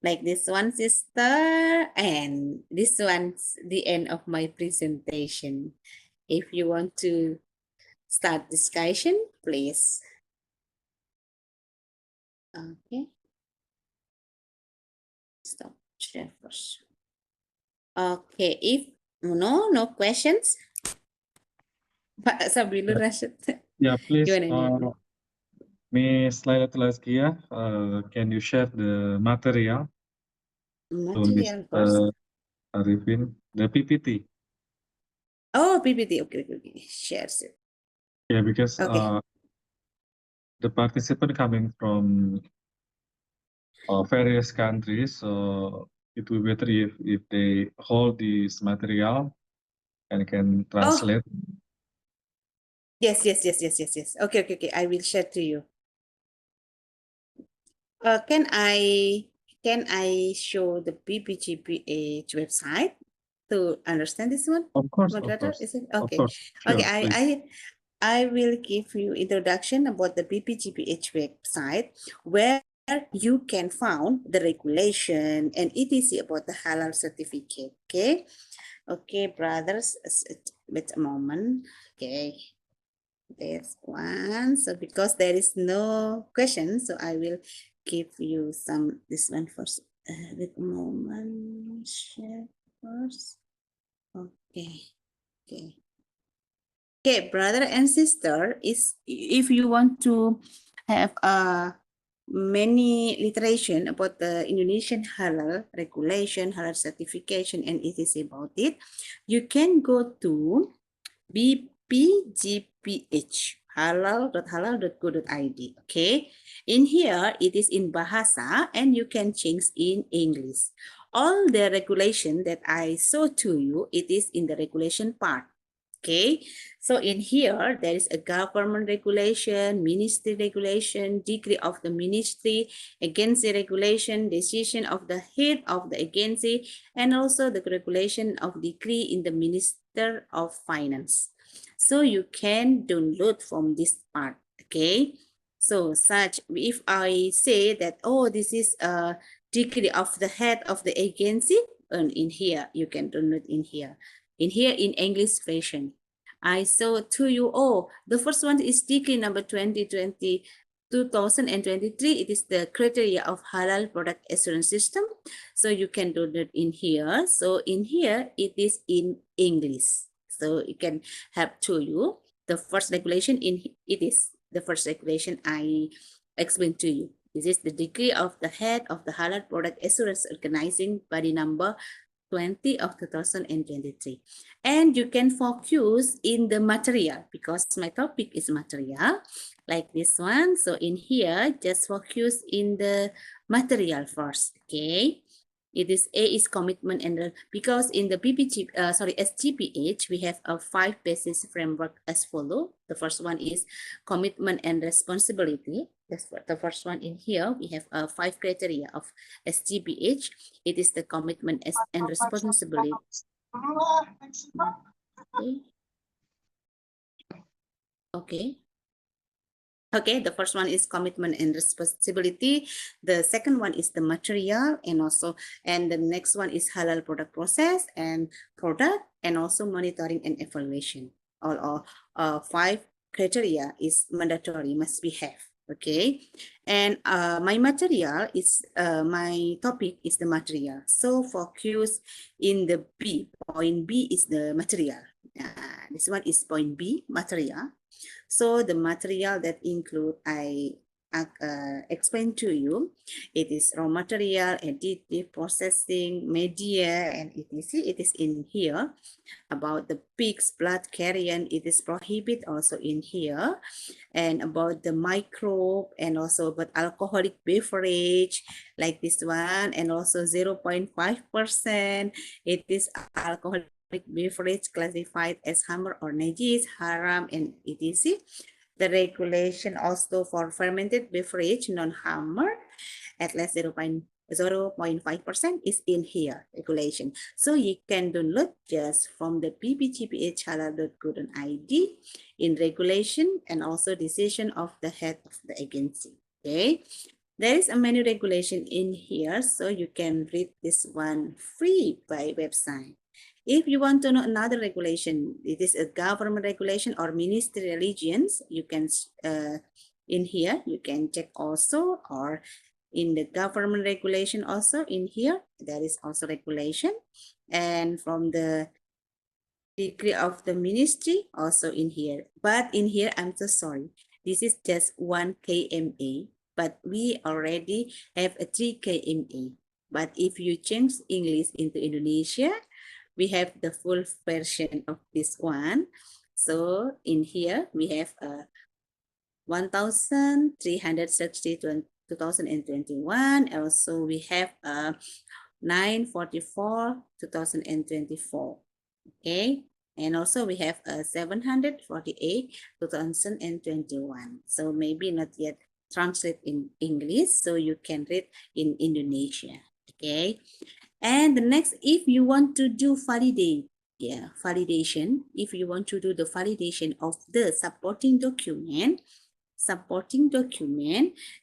like this one, sister, and this one's the end of my presentation. If you want to start discussion, please. Okay. Stop share first. Okay, if no questions, Pak Sabilur Rashid. Yeah, please, Gimana nih? Miss Laila Telaskia, can you share the material to Miss Material first. Arifin, the PPT? Oh, PPT. Okay. Shares it. Yeah, because Okay. the participant coming from various countries, so it will be better if they hold this material and can translate. Yes. Okay. I will share to you. Can I show the BPGPH website to understand this one? Of course, Moderator, of course, is it? of Okay. course. Sure, Okay, please. I will give you introduction about the BPGPH website where you can find the regulation and etc about the halal certificate. Okay, brothers, wait a moment. Okay, there's one. So because there is no question, so I will give you this one first. Wait a moment. Share first. Okay. Okay, brother and sister, is if you want to have many literation about the Indonesian halal regulation, halal certification, and etc. about it, you can go to BPGPH halal.halal.go.id. Okay, in here it is in Bahasa and you can change in English. All the regulation that I show to you, it is in the regulation part. Okay, so in here, there is a government regulation, ministry regulation, decree of the ministry, agency regulation, decision of the head of the agency, and also the regulation of decree in the Minister of Finance. So you can download from this part, okay? So such, if I say that, oh, this is a decree of the head of the agency, and in here, you can download in here. In English version. I saw to you, oh, the first one is decree number 2023. It is the criteria of halal product assurance system. So you can do that in here. So in here, it is in English. So you can have to you. The first regulation it is the first regulation I explained to you. This is the degree of the head of the Halal Product Assurance Organizing Body number 20 of 2023. And you can focus in the material because my topic is material like this one. So in here, just focus in the material first, okay? It is A is commitment and because in the SGPH, we have a 5 basis framework as follow. The first one is commitment and responsibility. That's what the first one in here. We have 5 criteria of SGPH. It is the commitment and responsibility. Okay. Okay. Okay, the first one is commitment and responsibility. The second one is the material and the next one is halal product process and product and also monitoring and evaluation. All 5 criteria is mandatory, must be have. Okay, and my material is my topic is the material. So focus in the B. Point B is the material. This one is point B, material. So the material that include I explain to you, it is raw material, additive, processing, media, and etc. It is in here. About the pig's blood carrion, it is prohibit also in here. And about the microbe and also about alcoholic beverage like this one, and also 0.5%, it is alcoholic beverage classified as hammer or najis, haram, and etc. The regulation also for fermented beverage non-hammer at less 0.5% is in here, regulation. So you can download just from the ppgph halal.go.id in regulation and also decision of the head of the agency. Okay. There is a many regulation in here, so you can read this one free by website. If you want to know another regulation, it is a government regulation or ministry religions, you can, in here, you can check also, or in the government regulation also in here, there is also regulation. And from the degree of the ministry also in here. But in here, I'm so sorry. This is just 1 KMA, but we already have a 3 KMA. But if you change English into Indonesia, we have the full version of this one. So in here, we have 1,360 2021. Also, we have 944 2024. Okay. And also we have 748 2021. So maybe not yet translate in English, so you can read in Indonesia. Okay. And the next, if you want to do validation, if you want to do the validation of the supporting document,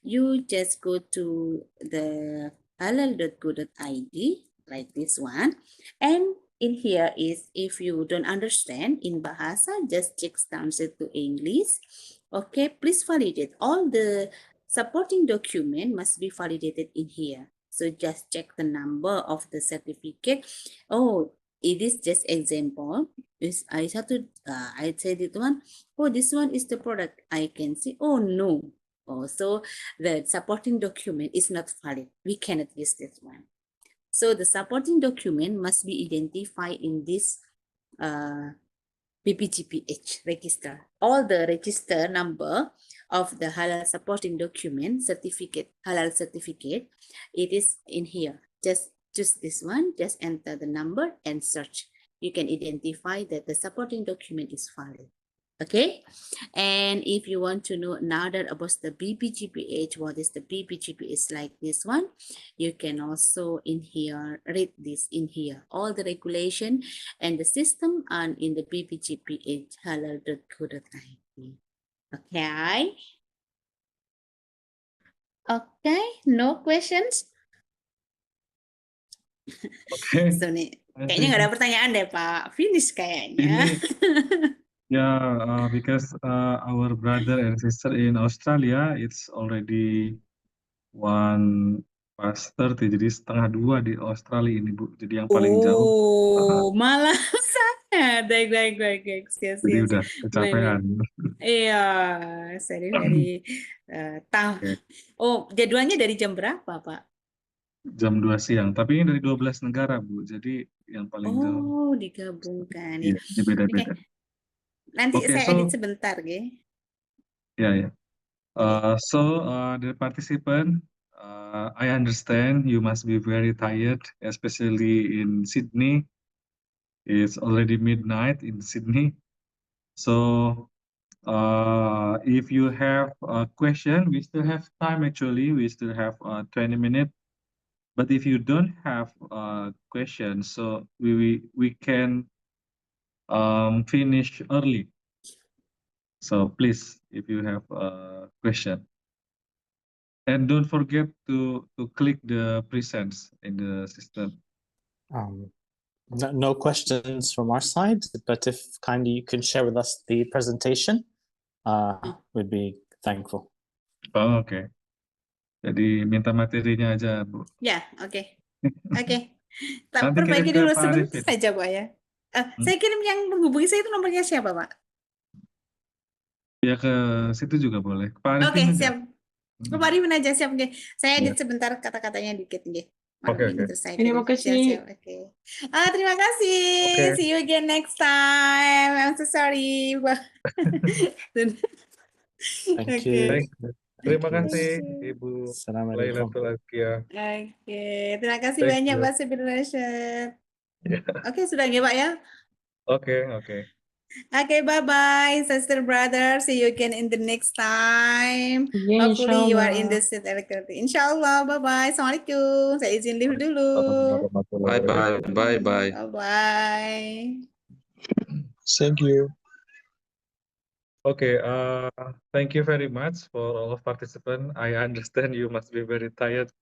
you just go to the halal.go.id like this one. And in here is, if you don't understand in Bahasa, just check translate to English. Okay, please validate. All the supporting document must be validated in here. So just check the number of the certificate. Oh, it is just example. I said it one. Oh, this one is the product. I can see. Oh no. Oh, so the supporting document is not valid. We cannot use this one. So the supporting document must be identified in this BPGPH register. All the register number of the halal supporting document certificate, halal certificate, it is in here. Just choose this one, just enter the number and search. You can identify that the supporting document is valid. Okay, and if you want to know another about the BPGPH, what is the BPGPH like this one, you can also in here read this in here, all the regulation and the system and in the BPGPH halal.co.id. Okay. Okay, no questions. Okay. So nih, kayaknya nggak ada pertanyaan deh Pak. Finish kayaknya. Yeah, because our brother and sister in Australia, it's already 1:30, jadi 1:30 di Australia ini Bu. Jadi yang paling jauh. Oh, malah sangat. Baik. Yes. Jadi udah Baik. kecapean. Iya, very tahu. Oke, Oh, jadwalnya dari jam berapa, Pak? jam 2 siang. Tapi ini dari 12 negara, Bu. Jadi yang paling jauh, Oh, digabungkan ya. iya, ini beda-beda. Oke, nanti Oke, saya edit so, sebentar, ya. ya. Oke. The participant, I understand you must be very tired, especially in Sydney. It's already midnight in Sydney. So, if you have a question, we still have time actually. We still have 20 minutes. But if you don't have a question, so we can finish early. So please, if you have a question. And don't forget to click the presents in the system. No questions from our side, but if kindly you can share with us the presentation, we'd be thankful. Oh, oke. Jadi minta materinya aja, Bu. Ya, oke. Tak Nanti perbaiki kirim ke dulu Pak sebentar Arifin. aja, Pak ya. Saya kirim yang menghubungi saya itu nomornya siapa, Pak? Ya ke situ juga boleh. Ke Pak Oke, Arifin aja. siap. Ke Pak Arifin aja, siap. Oke. Saya Ya. edit sebentar kata-katanya dikit, nggih. Oke, Malam ini oke. terus saya Terima kirim. kasih. Siap, oke. Terima kasih. Oke. See you again next time. I'm so sorry. Thank Oke. you. Baik. Terima Thank you. kasih, Ibu Assalamualaikum. Lailatul Azkiyah. Oke, terima kasih Thank banyak you. Pak Sipil Rashid. Ya. Oke, sudah ya Pak ya? Oke. Oke, bye-bye, sister brother. See you again in the next time. Ya, Hopefully you are in insyaallah. the seat electricity. Insyaallah, bye-bye. Assalamualaikum. Saya izin live dulu. Warahmatullahi wabarakatuh. Bye. Bye-bye. Thank you. Okay, thank you very much for all of participants. I understand you must be very tired